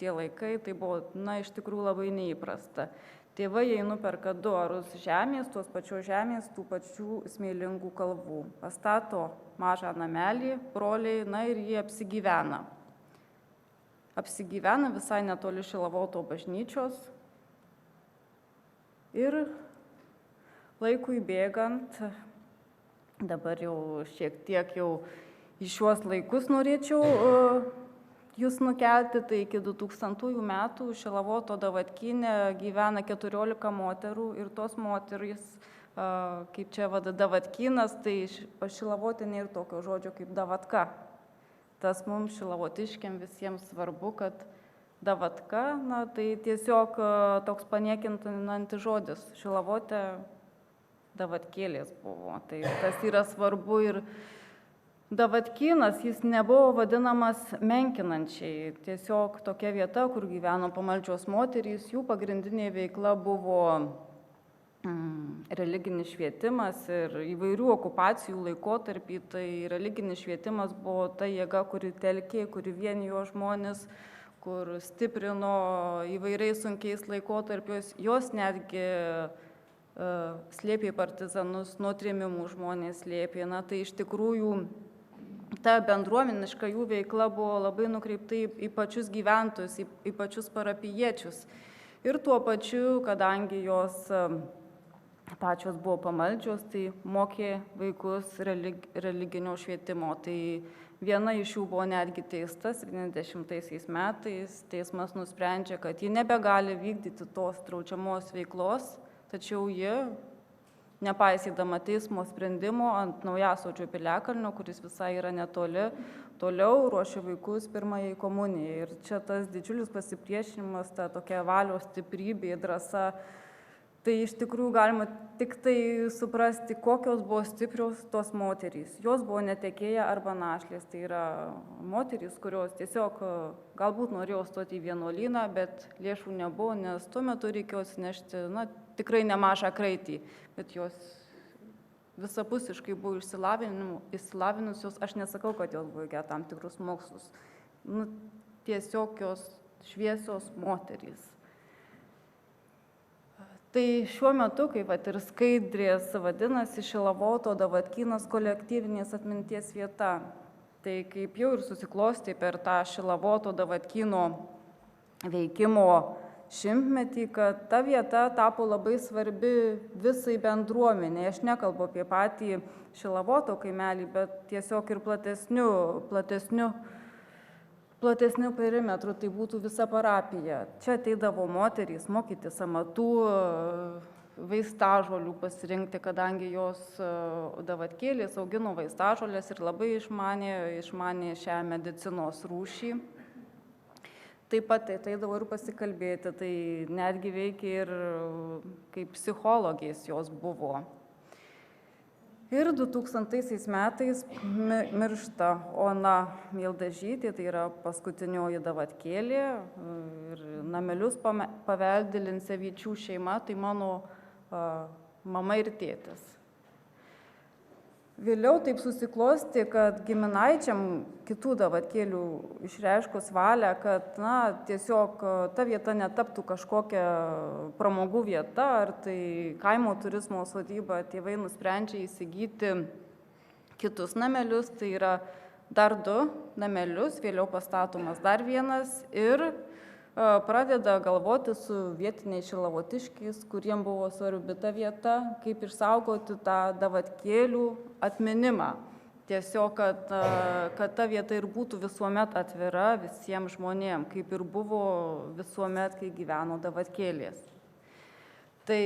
Tie laikai tai buvo, iš tikrųjų labai neįprasta. Tėvai jai nuperka 2 arus žemės, tos pačios žemės, tų pačių smėlingų kalvų. Pastato mažą namelį, broliai, ir jie apsigyvena. Apsigyvena visai netoli Šilavoto bažnyčios. Ir laikui bėgant, dabar jau šiek tiek jau į šiuos laikus norėčiau jūs nukelti, tai iki 2000 metų Šilavoto Davatkyne gyvena 14 moterų ir tos moterys, kaip čia Davatkynas, tai Šilavote nėra tokio žodžio kaip Davatka. Tas mums šilavotiškiam visiems svarbu, kad Davatka, tai tiesiog toks paniekinantis žodis. Šilavote Davatkėlės buvo. Tai tas yra svarbu ir Davatkynas, jis nebuvo vadinamas menkinančiai. Tiesiog tokia vieta, kur gyveno pamaldžios moterys, jų pagrindinė veikla buvo religinis švietimas ir įvairių okupacijų laikotarpį. Tai religinis švietimas buvo ta jėga, kuri telkė, kuri vienijo žmonės, kur stiprino įvairiais sunkiais laikotarpiais. Jos netgi slėpė partizanus, nuo trėmimų žmonės slėpė. Tai iš tikrųjų ta bendruomeniška jų veikla buvo labai nukreipta į pačius gyventojus, į pačius parapijiečius. Ir tuo pačiu, kadangi jos pačios buvo pamaldžios, tai mokė vaikus religinio švietimo. Tai viena iš jų buvo netgi teistas 70 metais. Teismas nusprendžia, kad ji nebegali vykdyti tos draudžiamos veiklos, tačiau ji, nepaisydama teismo sprendimo ant Naujasodžio piliakalnio, kuris visai yra netoli, toliau ruošia vaikus pirmajai komunijai. Ir čia tas didžiulis pasipriešinimas, ta tokia valios stiprybė, drąsa, Tai iš tikrųjų galima tik tai suprasti, kokios buvo stiprios tos moterys. Jos buvo netekėję arba našlės. Tai yra moterys, kurios tiesiog galbūt norėjo stoti į vienuolyną, bet lėšų nebuvo, nes tuo metu reikėjo atsinešti tikrai nemažą kraitį. Bet jos visapusiškai buvo išsilavinusios. Aš nesakau, kad jos baigė tam tikrus mokslus. Tiesiog jos šviesios moterys. Tai šiuo metu, kaip ir skaidrės vadinasi, Šilavoto Davatkynas kolektyvinės atminties vieta. Tai kaip jau ir susiklosti per tą Šilavoto Davatkyno veikimo šimtmetį, kad ta vieta tapo labai svarbi visai bendruomenė. Aš nekalbu apie patį Šilavoto kaimelį, bet tiesiog ir platesniu perimetru, tai būtų visa parapija. Čia ateidavo moterys mokytis amatų, vaistažolių pasirinkti, kadangi jos davatkėlės augino vaistažolės ir labai išmanė šią medicinos rūšį. Taip pat ateidavo ir pasikalbėti, tai netgi veikia ir kaip psichologės jos buvo. Ir 2000 metais miršta Ona Mildažytė, tai yra paskutinioji davatkėlė, ir namelius paveldi Lincevičių šeima, tai mano mama ir tėtis. Vėliau taip susiklosti, kad giminaičiam kitų davatkėlių išreiškus valią, kad tiesiog ta vieta netaptų kažkokia pramogų vieta, ar tai kaimo turizmo sodyba, tėvai nusprendžia įsigyti kitus namelius, tai yra dar 2 namelius, vėliau pastatomas dar vienas ir pradeda galvoti su vietiniais šilavotiškiais, kuriem buvo svarbi ta vieta, kaip išsaugoti tą davatkėlių atminimą. Tiesiog, kad ta vieta ir būtų visuomet atvira visiems žmonėms, kaip ir buvo visuomet, kai gyveno davatkėlės. Tai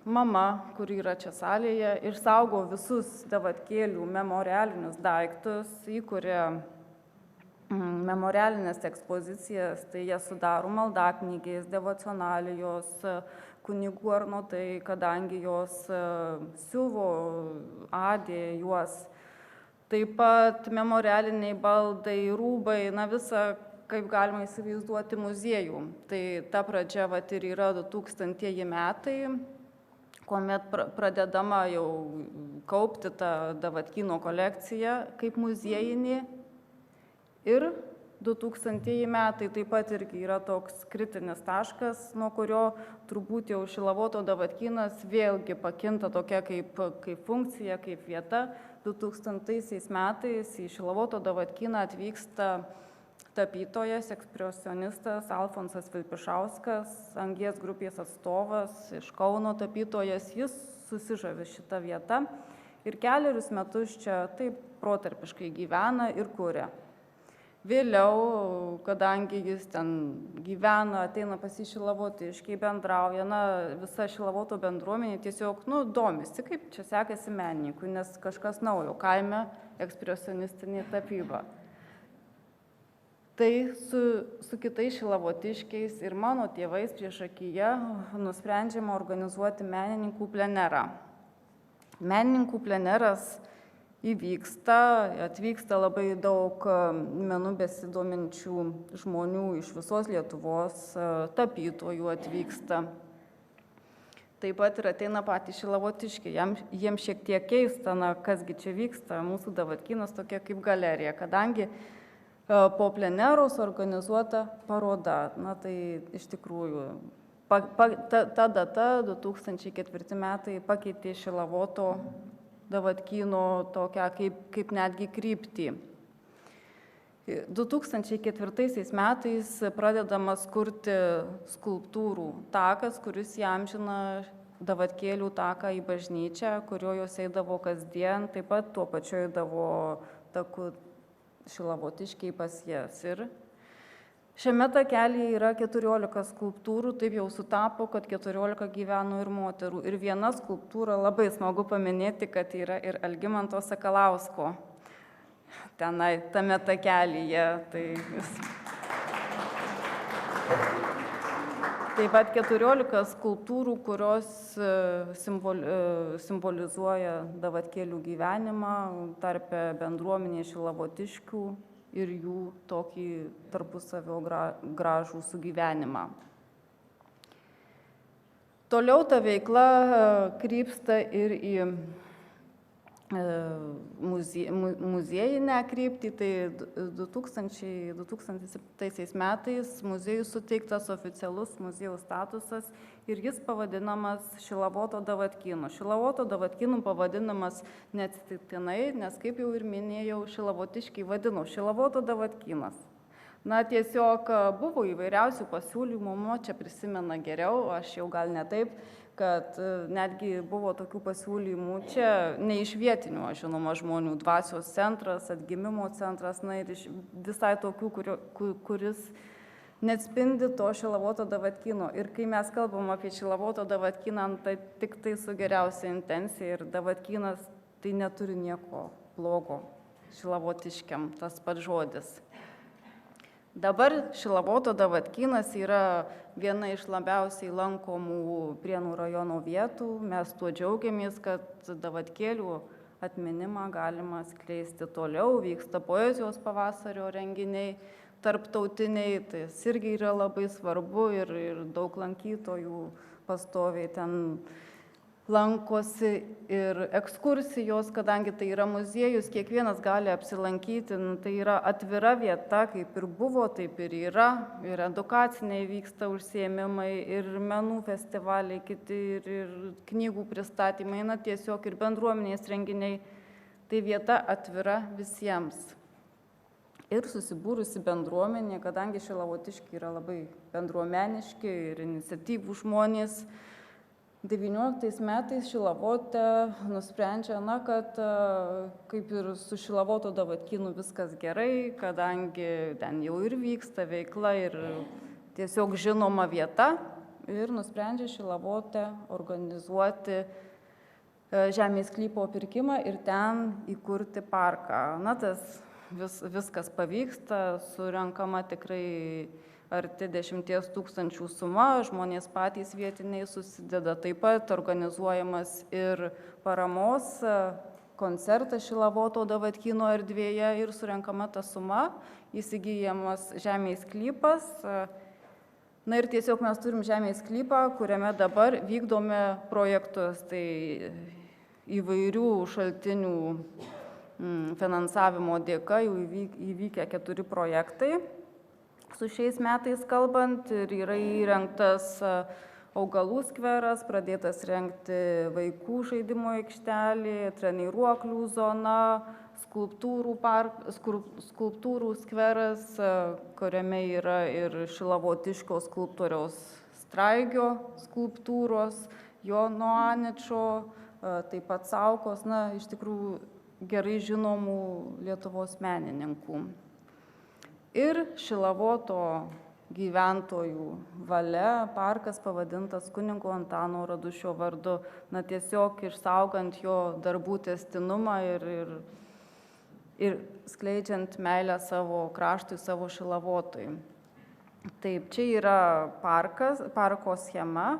mama, kuri yra čia salėje, išsaugo visus davatkėlių memorialinius daiktus, įkuria memorialinės ekspozicijas, tai jie sudaro maldaknygės, devocionalijos, kunigų arnotai, kadangi jos siuvo, adė juos. Taip pat memorialiniai baldai, rūbai, visa, kaip galima įsivaizduoti, muziejų. Tai ta pradžia ir yra 2000 metai, kuomet pradedama jau kaupti tą Davatkyno kolekciją kaip muziejinį. Ir 2000 metai taip pat irgi yra toks kritinis taškas, nuo kurio turbūt jau Šilavoto Davatkynas vėlgi pakinta tokia kaip funkcija, kaip vieta. 2000 metais į Šilavoto Davatkyną atvyksta tapytojas, ekspresionistas Alfonsas Vilpišauskas, Angies grupės atstovas, iš Kauno tapytojas. Jis susižavi šitą vietą ir 4 metus čia taip protarpiškai gyvena ir kuria. Vėliau, kadangi jis ten gyvena, ateina pas jį Šilavotiškiai, bendrauja, visa Šilavoto bendruomenė tiesiog domisi, kaip čia sekasi menininkui, nes kažkas naujo kaime ekspresionistinė tapyba. Tai su kitais Šilavotiškiais ir mano tėvais priešakyje nusprendžiama organizuoti menininkų plenerą. Menininkų pleneras atvyksta labai daug menų besidominčių žmonių iš visos Lietuvos, tapytojų atvyksta. Taip pat ir ateina patys Šilavotiškiai. Jiems šiek tiek keista, kasgi čia vyksta, mūsų Davatkynas tokia kaip galerija, kadangi po pleneros organizuota paroda. Tai iš tikrųjų, ta data, 2004 metai, pakeitė Šilavoto Davatkyno tokią kaip netgi kryptį. 2004 metais pradedamas kurti skulptūrų takas, kuris įamžina Davatkėlių taką į bažnyčią, kurio jos eidavo kasdien, taip pat tuo pačiu eidavo taku Šilavotiškiai pas jas. Ir šiame takelyje yra 14 skulptūrų, taip jau sutapo, kad 14 gyveno ir moterų. Ir viena skulptūra, labai smagu paminėti, kad yra ir Algimanto Sakalausko tenai, tame takelyje. Taip pat 14 skulptūrų, kurios simbolizuoja davatkėlių gyvenimą tarpe bendruomenės šilavotiškių ir jų tokį tarpusavio gražų sugyvenimą. Toliau ta veikla krypsta ir į muziejinę kryptį, tai 2007 metais muziejui suteiktas oficialus muziejaus statusas ir jis pavadinamas Šilavoto Davatkynu. Šilavoto Davatkynu pavadinamas neatsitiktinai, nes kaip jau ir minėjau, šilavotiškiai vadino Šilavoto Davatkynas. Na, tiesiog buvo įvairiausių pasiūlymų, čia prisimena geriau, aš jau gal ne taip, kad netgi buvo tokių pasiūlymų čia ne iš vietinių, žinoma, žmonių, dvasios centras, atgimimo centras, na ir visai tokių, kuris neatspindi to Šilavoto Davatkyno. Ir kai mes kalbam apie Šilavoto Davatkyną, tai tik tai su geriausia intencija ir Davatkynas tai neturi nieko blogo šilavotiškiam, tas pats žodis. Dabar Šilavoto Davatkynas yra viena iš labiausiai lankomų Prienų rajono vietų. Mes tuo džiaugiamės, kad davatkėlių atminimą galima skleisti toliau. Vyksta poezijos pavasario renginiai, tarptautiniai, tai irgi yra labai svarbu ir daug lankytojų pastoviai ten lankosi ir ekskursijos, kadangi tai yra muziejus, kiekvienas gali apsilankyti, tai yra atvira vieta, kaip ir buvo, taip ir yra, ir edukaciniai vyksta užsiėmimai, ir menų festivaliai, kiti, ir knygų pristatymai, na tiesiog ir bendruomenės renginiai, tai vieta atvira visiems. Ir susibūrusi bendruomenė, kadangi šilavotiškiai yra labai bendruomeniški ir iniciatyvų žmonės, 19 metais Šilavote nusprendžia, kad kaip ir su Šilavoto Davatkynu viskas gerai, kadangi ten jau ir vyksta veikla ir tiesiog žinoma vieta, ir nusprendžia Šilavote organizuoti žemės sklypo pirkimą ir ten įkurti parką. Na, tas viskas pavyksta, surenkama tikrai arti 10 000 suma, žmonės patys vietiniai susideda, taip pat organizuojamas ir paramos koncertas Šilavoto Davatkyno erdvėje ir surenkama ta suma, įsigyjamas žemės sklypas. Na ir tiesiog mes turim žemės sklypą, kuriame dabar vykdome projektus, tai įvairių šaltinių finansavimo dėka jau įvykę 4 projektai. Su šiais metais kalbant, ir yra įrengtas augalų skveras, pradėtas rengti vaikų žaidimo aikštelė, treniruoklių zona, skulptūrų skveras, kuriame yra ir Šilavotiškio skulptoriaus Straigio skulptūros, Jono Aničo, taip pat Saukos, na, iš tikrųjų gerai žinomų Lietuvos menininkų. Ir Šilavoto gyventojų valia parkas pavadintas kunigo Antano Radušio vardu, na tiesiog išsaugant jo darbų tęstinumą ir skleidžiant meilę savo kraštui, savo Šilavotui. Taip, čia yra parko schema,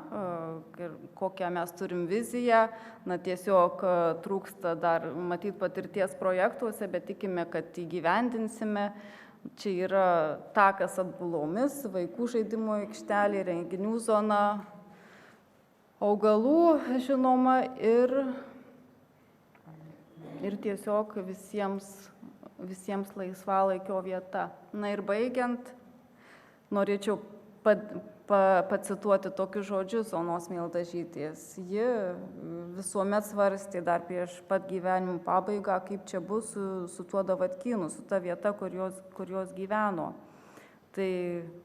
kokią mes turim viziją, na tiesiog trūksta dar matyti patirties projektuose, bet tikime, kad įgyvendinsime. Čia yra takas atbulomis, vaikų žaidimo aikštelė, renginių zona, augalų, žinoma, ir tiesiog visiems laisvalaikio vieta. Na ir baigiant, norėčiau pacituoti tokius žodžius Onos Mildažytės. Ji visuomet svarstė dar prieš pat gyvenimo pabaigą, kaip čia bus su tuo Davatkynu, su ta vieta, kur jos gyveno. Tai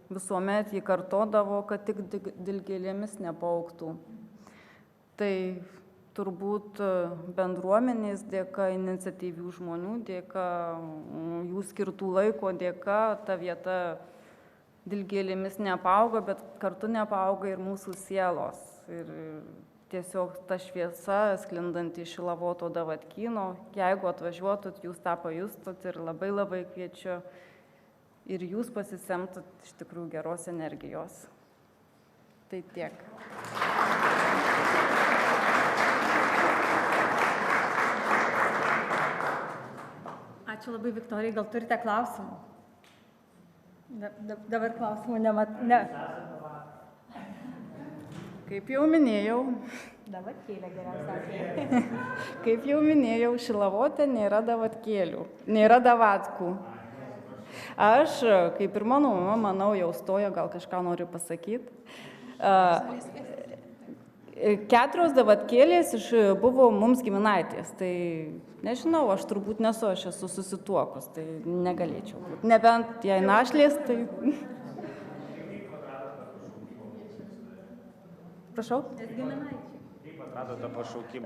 visuomet ji kartodavo, kad tik dilgėlėmis nepauktų. Tai turbūt bendruomenės dėka, iniciatyvių žmonių dėka, jų skirtų laiko dėka, ta vieta dilgėlėmis neapauga, bet kartu neapauga ir mūsų sielos. Ir tiesiog ta šviesa sklindanti iš Šilavoto Davatkyno, jeigu atvažiuotut, jūs tą pajustut ir labai labai kviečiu ir jūs pasisemtut iš tikrųjų geros energijos. Tai tiek. Ačiū labai, Viktorija. Gal turite klausimų? Dabar klausimų ne. Kaip jau minėjau, Davatkėlė geriausia. Kaip jau minėjau, Šilavote nėra davatkėlių, nėra davatkų. Aš, kaip ir mano mama, manau, jau stojo, gal kažką noriu pasakyti. 4 davatkėlės buvo mums giminaitės, tai nežinau, aš turbūt nesu, aš esu susituokus, tai negalėčiau būti. Nebent jei našlės, tai... Prašau? Atradote pašaukimą?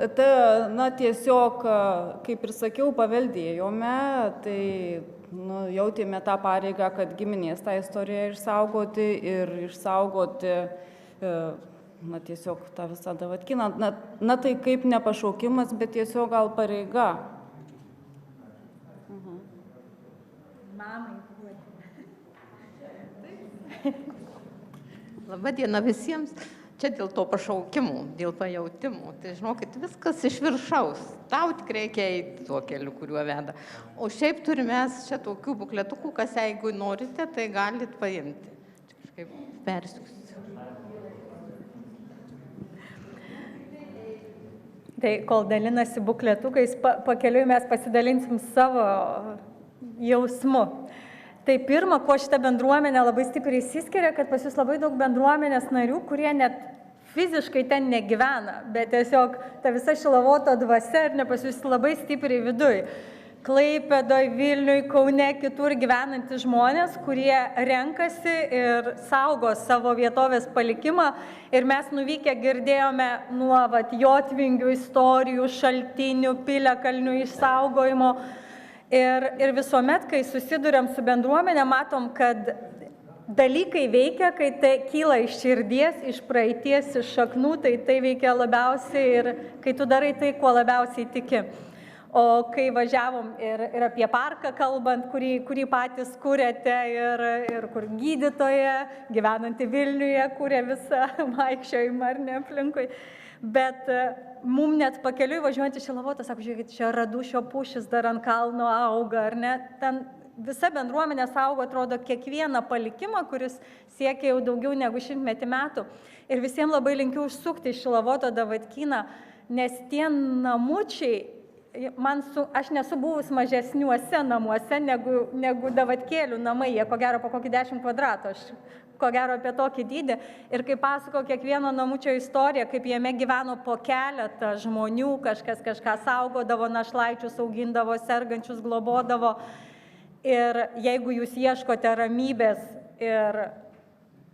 Na, tiesiog, kaip ir sakiau, paveldėjome, tai jautėme tą pareigą, kad giminės tą istoriją išsaugoti ir išsaugoti, tiesiog tą visą davatkiną. Na, tai kaip ne pašaukimas, bet tiesiog gal pareiga. Mamai. Labadiena visiems. Čia dėl to pašaukimų, dėl pajautimų. Tai žinokit, viskas iš viršaus. Tau tik reikia eiti tuo keliu, kuriuo veda. O šiaip turime mes čia tokių bukletukų, kas jeigu norite, tai galit paimti. Čia kažkaip persiųsiu. Tai kol dalinasi bukletukais, pakeliui mes pasidalinsim savo jausmu. Tai pirma, kuo šita bendruomenė labai stipriai išsiskiria, kad pas jūs labai daug bendruomenės narių, kurie net fiziškai ten negyvena, bet tiesiog ta visa Šilavoto dvasia ir ne pas jūs labai stipriai viduj. Klaipėdoj, Vilniuj, Kaune, kitur gyvenantys žmonės, kurie renkasi ir saugo savo vietovės palikimą. Ir mes nuvykę girdėjome nuo jotvingių istorijų, šaltinių, piliakalnių išsaugojimo. Ir visuomet, kai susiduriam su bendruomenė, matom, kad dalykai veikia, kai tai kyla iš širdies, iš praeities, iš šaknų, tai veikia labiausiai ir kai tu darai tai, kuo labiausiai tiki. O kai važiavom ir apie parką kalbant, kurį patys kūrėte ir kur gydytoja, gyvenanti Vilniuje, kūrė visą vaikščiojimą ar ne aplinkui. Bet mums net pakeliui važiuojant į Šilavotą, sako, žiūrėkit, čia Radušio pušis dar ant kalno auga, ar ne? Ten visa bendruomenė saugo, atrodo, kiekvieną palikimą, kuris siekia jau daugiau negu 100 metų. Ir visiems labai linkiu užsukti į Šilavoto davatkyną, nes tie namučiai, aš nesu buvus mažesniuose namuose negu davatkėlių namai, jie ko gero po kokį 10 kvadratų, aš ko gero apie tokį dydį. Ir kaip pasako kiekvieno namučio istoriją, kaip jame gyveno po keletą žmonių, kažkas kažką saugodavo, našlaičius augindavo, sergančius globodavo. Ir jeigu jūs ieškote ramybės ir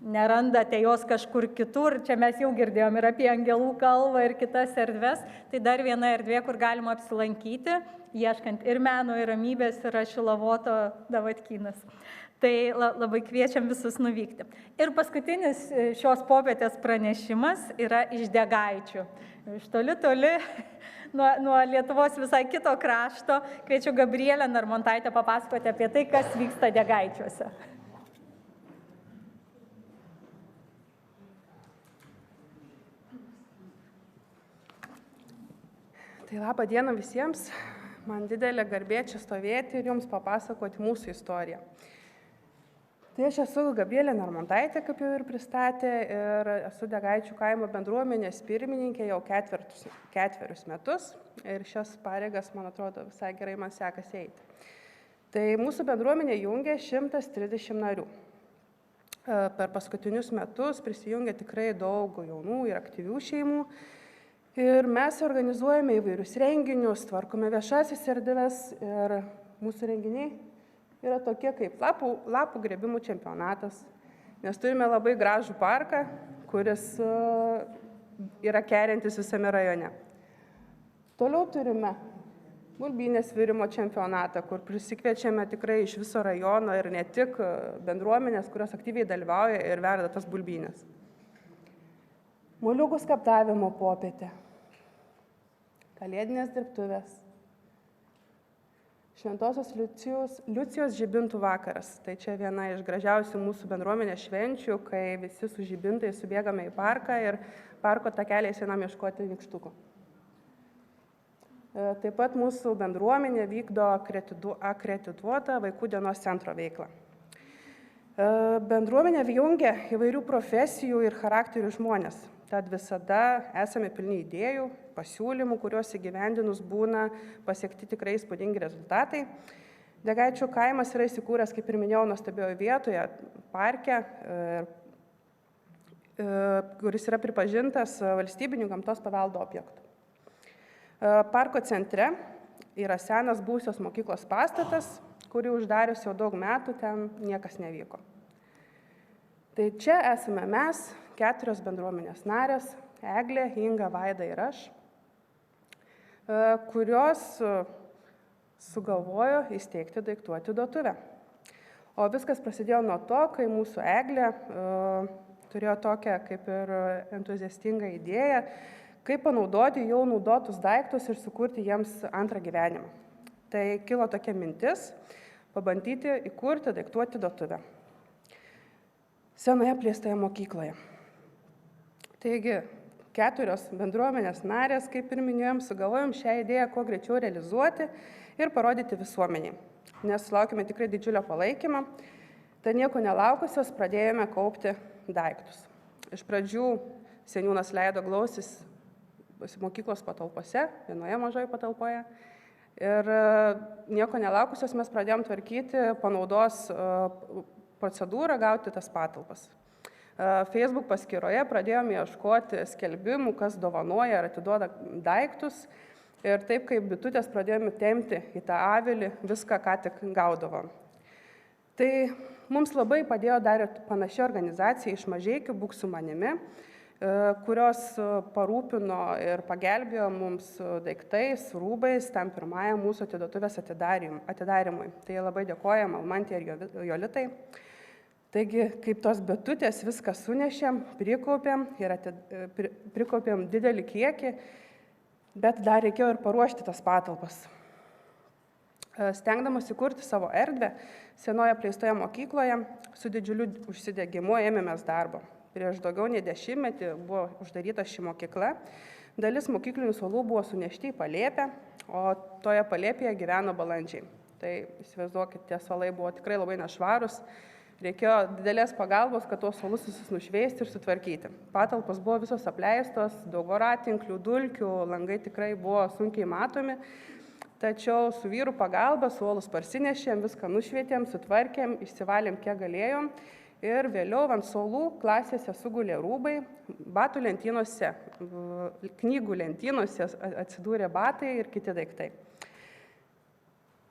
nerandate jos kažkur kitur, čia mes jau girdėjom ir apie Angelų kalvą ir kitas erdves, tai dar viena erdvė, kur galima apsilankyti, ieškant ir meno, ir ramybės, yra Šilavoto davatkynas. Tai labai kviečiam visus nuvykti. Ir paskutinis šios popietės pranešimas yra iš Degaičių. Iš toli nuo Lietuvos visai kito krašto. Kviečiu Gabrielę Narmontaitę papasakoti apie tai, kas vyksta Degaičiuose. Tai labą dieną visiems. Man didelė garbė čia stovėti ir jums papasakoti mūsų istoriją. Tai aš esu Gabrielė Narmontaitė, kaip jau ir pristatė, ir esu Degaičių kaimo bendruomenės pirmininkė jau 4 metus. Ir šias pareigas, man atrodo, visai gerai man sekasi eiti. Tai mūsų bendruomenė jungia 130 narių. Per paskutinius metus prisijungia tikrai daug jaunų ir aktyvių šeimų. Ir mes organizuojame įvairius renginius, tvarkome viešasis erdves ir mūsų renginiai yra tokie kaip lapų grėbimų čempionatas, nes turime labai gražų parką, kuris yra kerintis visame rajone. Toliau turime bulbynės virimo čempionatą, kur prisikviečiame tikrai iš viso rajono ir ne tik bendruomenės, kurios aktyviai dalyvauja ir verda tas bulbynės. Moliūgų skaptavimo popietė, kalėdinės dirbtuvės, Šventosios Liucijos žibintų vakaras. Tai čia viena iš gražiausių mūsų bendruomenės švenčių, kai visi su žibintai subėgame į parką ir parko takeliais einam ieškoti nykštukų. Taip pat mūsų bendruomenė vykdo akredituotą vaikų dienos centro veiklą. Bendruomenė jungia įvairių profesijų ir charakterių žmonės. Tad visada esame pilni idėjų, pasiūlymų, kuriuos įgyvendinus būna pasiekti tikrai įspūdingi rezultatai. Degaičių kaimas yra įsikūręs, kaip ir minėjau, nuostabioje vietoje, parke, kuris yra pripažintas valstybiniu gamtos paveldo objektu. Parko centre yra senas buvusios mokyklos pastatas, kurį uždarius jau daug metų ten niekas nevyko. Tai čia esame mes, 4 bendruomenės narės, Eglė, Inga, Vaida ir aš, kurios sugalvojo įsteigti daiktų atiduotuvę. O viskas prasidėjo nuo to, kai mūsų Eglė turėjo tokią kaip ir entuziastingą idėją, kaip panaudoti jau naudotus daiktus ir sukurti jiems antrą gyvenimą. Tai kilo tokia mintis pabandyti įkurti daiktų atiduotuvę senoje plėstoje mokykloje. Taigi, 4 bendruomenės narės, kaip ir minėjom, sugalvojom šią idėją kuo greičiau realizuoti ir parodyti visuomeniai, nes sulaukime tikrai didžiulio palaikymo. Tai nieko nelaukusios pradėjome kaupti daiktus. Iš pradžių seniūnas leido glausis mokyklos patalpose, vienoje mažoje patalpoje. Ir nieko nelaukusios mes pradėjom tvarkyti panaudos procedūrą, gauti tas patalpas. Facebook paskyroje pradėjome ieškoti skelbimų, kas dovanoja ar atiduoda daiktus. Ir taip kaip bitutės pradėjome tempti į tą avilį viską, ką tik gaudavom. Tai mums labai padėjo dar ir panaši organizacija iš Mažeikių, Būk su manimi, kurios parūpino ir pagelbėjo mums daiktais, rūbais tam pirmajam mūsų atiduotuvės atidarimui. Tai labai dėkojam Almantei ir Jolitai. Taigi, kaip tos bitutės viską sunešėm, prikaupėm didelį kiekį, bet dar reikėjo ir paruošti tas patalpas. Stengdamas įkurti savo erdvę, senoje apleistoje mokykloje su didžiuliu užsidegimu ėmėmės darbo. Prieš daugiau nei 10 metį buvo uždaryta ši mokykla. Dalis mokyklinių suolų buvo sunešti į palėpę, o toje palėpėje gyveno balandžiai. Tai įsivaizduokit, tie suolai buvo tikrai labai nešvarūs. Reikėjo didelės pagalbos, kad tuos suolus visus nušveisti ir sutvarkyti. Patalpos buvo visos apleistos, daug voratinklių, dulkių, langai tikrai buvo sunkiai matomi. Tačiau su vyrų pagalba suolus parsinešėm, viską nušvietėm, sutvarkėm, išsivalėm kiek galėjom. Ir vėliau ant suolų klasėse sugulė rūbai, batų lentynose, knygų lentynose atsidūrė batai ir kiti daiktai.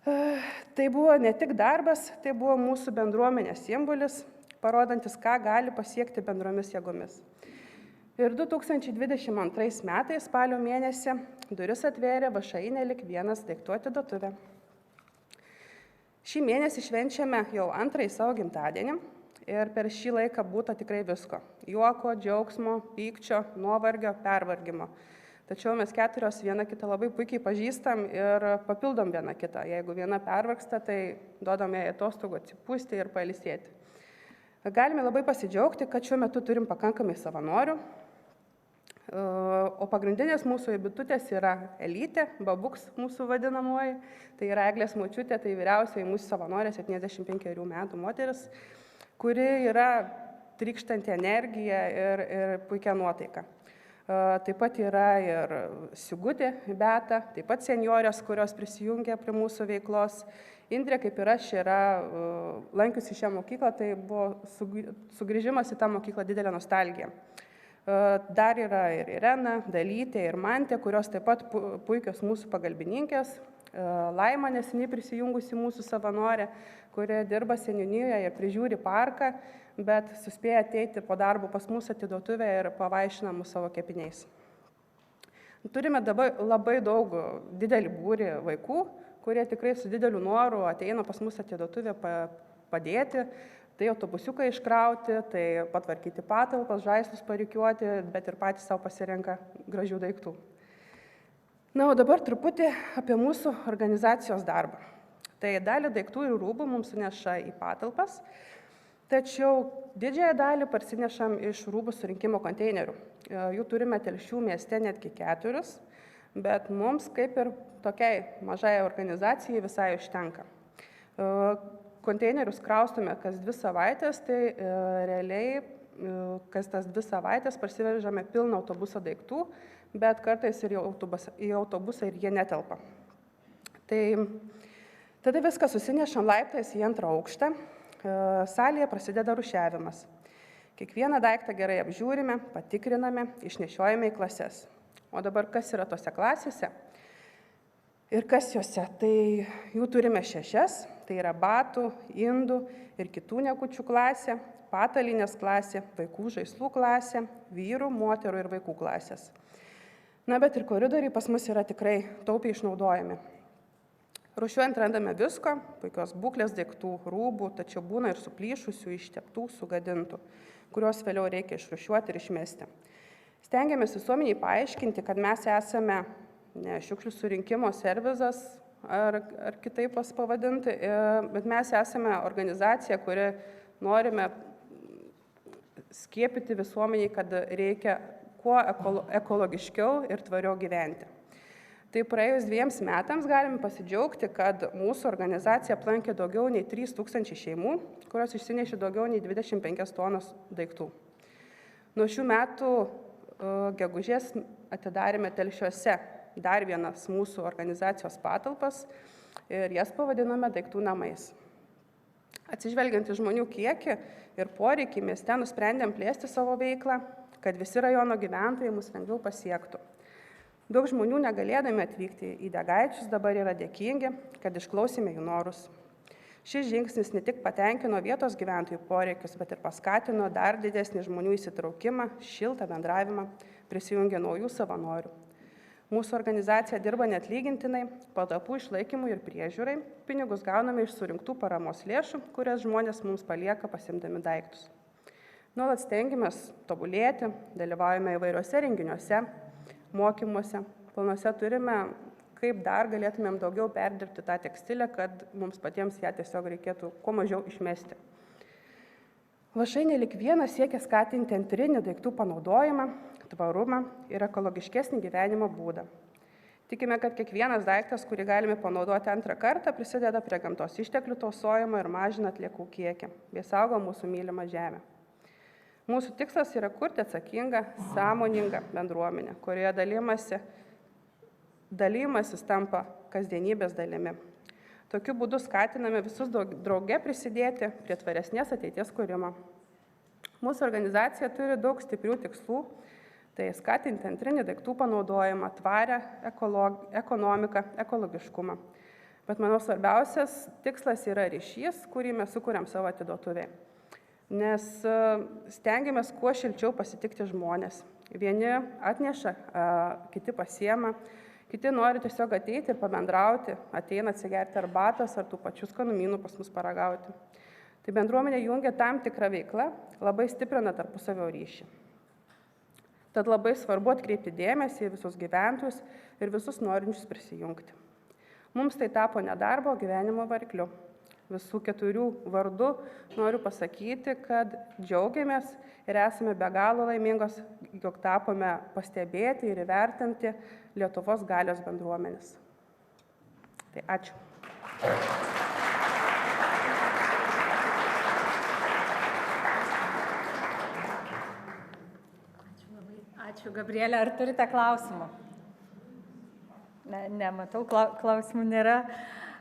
Tai buvo ne tik darbas, tai buvo mūsų bendruomenės simbolis, parodantis, ką gali pasiekti bendromis jėgomis. Ir 2022 metais spalio mėnesį duris atvėrė VŠI Nelik 1 daiktų atiduotuvė. Šį mėnesį švenčiame jau 2 savo gimtadienį. Ir per šį laiką būta tikrai visko. Juoko, džiaugsmo, pykčio, nuovargio, pervargimo. Tačiau mes 4 viena kitą labai puikiai pažįstam ir papildom viena kitą. Jeigu viena pervargsta, tai duodame atostogų atsipūsti ir pailsėti. Galime labai pasidžiaugti, kad šiuo metu turim pakankamai savanorių. O pagrindinės mūsų bitutės yra Elytė, Babuks mūsų vadinamoji. Tai yra Eglės močiutė, tai vyriausioji mūsų savanorė, 75 metų moteris, kuri yra trykštanti energija ir puikia nuotaika. Taip pat yra ir Sigutė, Beata, taip pat senjorės, kurios prisijungia prie mūsų veiklos. Indrė, kaip ir aš, yra lankiusi šią mokyklą, tai buvo sugrįžimas į tą mokyklą didelė nostalgija. Dar yra ir Irena, Dalytė ir Mantė, kurios taip pat puikios mūsų pagalbininkės. Laima neseniai prisijungusi mūsų savanorė, kuri dirba seniūnijoje ir prižiūri parką, bet suspėja ateiti po darbo pas mūsų atiduotuvę ir pavaišina mus savo kepiniais. Turime dabar labai daug didelį būrį vaikų, kurie tikrai su dideliu noru ateina pas mūsų atiduotuvę padėti. Tai autobusiuką iškrauti, tai patvarkyti patalpas, žaislus parikiuoti, bet ir patys savo pasirenka gražių daiktų. Na, o dabar truputį apie mūsų organizacijos darbą. Tai dalį daiktų ir rūbų mums suneša į patalpas, tačiau didžiąją dalį parsinešam iš rūbų surinkimo konteinerių. Jų turime Telšių mieste netgi 4, bet mums kaip ir tokiai mažai organizacijai visai užtenka. Konteinerius kraustome kas 2 savaitės, tai realiai kas tas 2 savaitės parsivežame pilną autobusą daiktų, bet kartais ir į autobusą ir jie netelpa. Tai tada viską susinešam laiptais į 2 aukštą. Salėje prasideda rūšiavimas. Kiekvieną daiktą gerai apžiūrime, patikriname, išnešiojame į klases. O dabar kas yra tose klasėse ir kas jose? Tai jų turime 6, tai yra batų, indų ir kitų niekučių klasė, patalinės klasė, vaikų žaislų klasė, vyrų, moterų ir vaikų klasės. Na, bet ir koridoriai pas mus yra tikrai taupiai išnaudojami. Rūšiuojant randame visko, puikios būklės daiktų, rūbų, tačiau būna ir suplyšusių, išteptų, sugadintų, kuriuos vėliau reikia išrūšiuoti ir išmesti. Stengiamės visuomeniai paaiškinti, kad mes esame ne šiukšlių surinkimo servizas ar kitaip pavadinti, bet mes esame organizacija, kuri norime skiepyti visuomeniai, kad reikia kuo ekologiškiau ir tvariau gyventi. Tai praėjus 2 metams galime pasidžiaugti, kad mūsų organizacija aplankė daugiau nei 3000 šeimų, kurios išsinešė daugiau nei 25 tonas daiktų. Nuo šių metų gegužės atidarėme Telšiuose dar vienas mūsų organizacijos patalpas ir jas pavadinome daiktų namais. Atsižvelgiant į žmonių kiekį ir poreikį, mieste nusprendėm plėsti savo veiklą, kad visi rajono gyventojai mus lengviau pasiektų. Daug žmonių negalėdami atvykti į Degaičius dabar yra dėkingi, kad išklausėme jų norus. Šis žingsnis ne tik patenkino vietos gyventojų poreikius, bet ir paskatino dar didesnį žmonių įsitraukimą, šiltą bendravimą, prisijungė naujų savanorių. Mūsų organizacija dirba neatlygintinai, patalpų išlaikymui ir priežiūrai, pinigus gauname iš surinktų paramos lėšų, kurias žmonės mums palieka pasimdami daiktus. Nuolat stengiamės tobulėti, dalyvaujame įvairiuose renginiuose, mokymuose, planuose turime, kaip dar galėtumėm daugiau perdirbti tą tekstilę, kad mums patiems ją tiesiog reikėtų kuo mažiau išmesti. Lašai nelik vienas siekia skatinti antrinį daiktų panaudojimą, tvarumą ir ekologiškesnį gyvenimo būdą. Tikime, kad kiekvienas daiktas, kurį galime panaudoti 2 kartą, prisideda prie gamtos išteklių tausojimo ir mažina atliekų kiekį, bei saugo mūsų mylimą žemę. Mūsų tikslas yra kurti atsakingą, sąmoningą bendruomenę, kurioje dalymasis tampa kasdienybės dalimi. Tokiu būdu skatiname visus drauge prisidėti prie tvaresnės ateities kūrimo. Mūsų organizacija turi daug stiprių tikslų, tai skatinti antrinį daiktų panaudojimą, tvarę ekonomiką, ekologiškumą. Bet manau, svarbiausias tikslas yra ryšys, kurį mes sukuriam savo atiduotuvėje. Nes stengiamės kuo šilčiau pasitikti žmonės. Vieni atneša, kiti pasiema, kiti nori tiesiog ateiti ir pabendrauti, ateina atsigerti arbatos ar tų pačių skanumynų pas mus paragauti. Tai bendruomenė jungia tam tikrą veiklą, labai stiprina tarpusavio ryšį. Tad labai svarbu atkreipti dėmesį į visus gyventojus ir visus norinčius prisijungti. Mums tai tapo nedarbo gyvenimo varikliu. Visų 4 vardu noriu pasakyti, kad džiaugiamės ir esame be galo laimingos, jog tapome pastebėti ir įvertinti Lietuvos galios bendruomenės. Tai ačiū. Ačiū, Gabrielė. Ar turite klausimų? Nematau, klausimų nėra.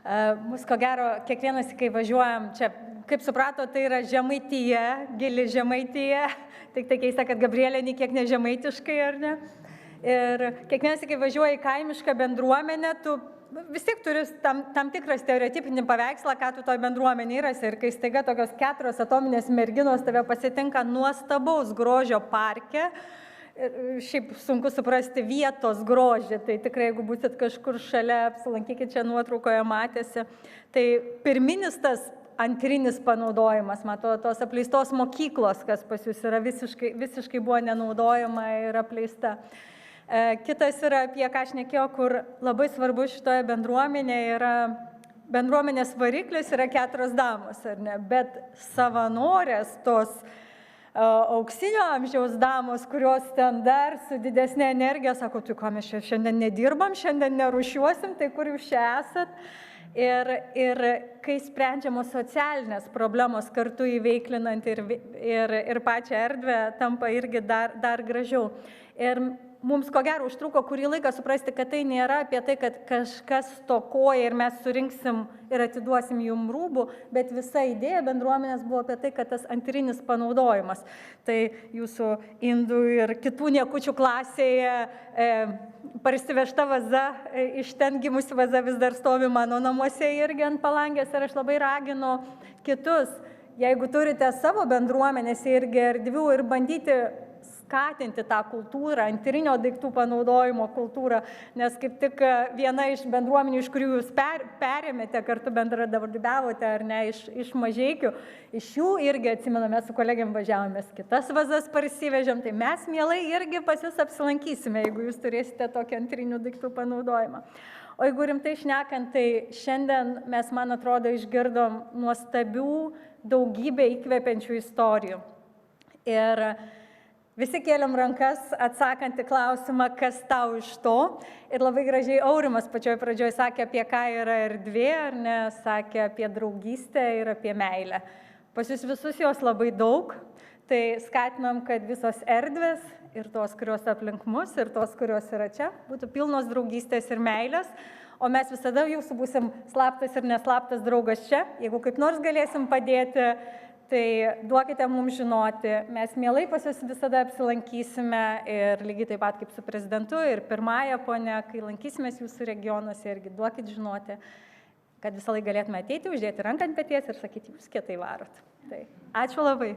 Mūsų, ko gero, kiekvienas, kai važiuojam čia, kaip suprato, tai yra Žemaitija, gili Žemaitija. Tik tai keista, kad Gabrielė nei kiek ne žemaitiškai, ar ne? Ir kiekvienas, kai važiuoja į kaimišką bendruomenę, tu vis tiek turi tam tikrą stereotipinį paveikslą, ką tu toj bendruomenėje rasi. Ir kai staiga tokios 4 atominės merginos tave pasitinka nuostabaus grožio parke, ir šiaip sunku suprasti vietos grožį, tai tikrai, jeigu būsit kažkur šalia, apsilankykit, čia nuotraukoje matėsi. Tai pirminis tas antrinis panaudojimas, matau, tos apleistos mokyklos, kas pas jūs yra visiškai buvo nenaudojama ir apleista. Kitas yra, apie ką aš nekėjau, kur labai svarbu šitoje bendruomenėje yra bendruomenės variklis yra 4 damos, ar ne, bet savanorės tos auksinio amžiaus damos, kurios ten dar su didesnė energija sako, tai ką mes šiandien nedirbam, šiandien nerušiuosim, tai kur jūs čia esat. Ir kai sprendžiamos socialinės problemos kartu įveiklinant ir pačią erdvę, tampa irgi dar gražiau. Ir mums ko gero užtruko kurį laiką suprasti, kad tai nėra apie tai, kad kažkas stokoja ir mes surinksim ir atiduosim jum rūbų, bet visa idėja bendruomenės buvo apie tai, kad tas antrinis panaudojimas. Tai jūsų indų ir kitų niekučių klasėje parsivežta vaza, iš ten gimusi vaza vis dar stovi mano namuose irgi ant palangės ir aš labai raginu kitus, jeigu turite savo bendruomenėse irgi erdvių ir bandyti skatinti tą kultūrą, antrinio daiktų panaudojimo kultūrą, nes kaip tik viena iš bendruomenių, iš kurių jūs perėmėte, kartu bendradarbiavote, ar ne, iš Mažeikių, iš jų irgi atsimename, su kolegėm važiavomės, kitas vazas parsivežėm, tai mes mielai irgi pas jūs apsilankysime, jeigu jūs turėsite tokį antrinių daiktų panaudojimą. O jeigu rimtai šnekant, tai šiandien mes, man atrodo, išgirdom nuostabių daugybę įkvepiančių istorijų. Ir visi kėlėm rankas atsakant į klausimą, kas tau iš to. Ir labai gražiai Aurimas pačioj pradžioj sakė, apie ką yra erdvė, ar ne, sakė apie draugystę ir apie meilę. Pas jūs visus jos labai daug, tai skatinam, kad visos erdvės ir tos, kurios aplink mus, ir tos, kurios yra čia, būtų pilnos draugystės ir meilės. O mes visada jūsų būsim slaptas ir neslaptas draugas čia. Jeigu kaip nors galėsim padėti, tai duokite mums žinoti, mes mielai pas jūs visada apsilankysime ir lygiai taip pat kaip su prezidentu ir pirmąją ponę, kai lankysimės jūsų regionuose, irgi duokit žinoti, kad visą laiką galėtume ateiti, uždėti ranką ant peties ir sakyti, jūs kietai varot. Tai ačiū labai.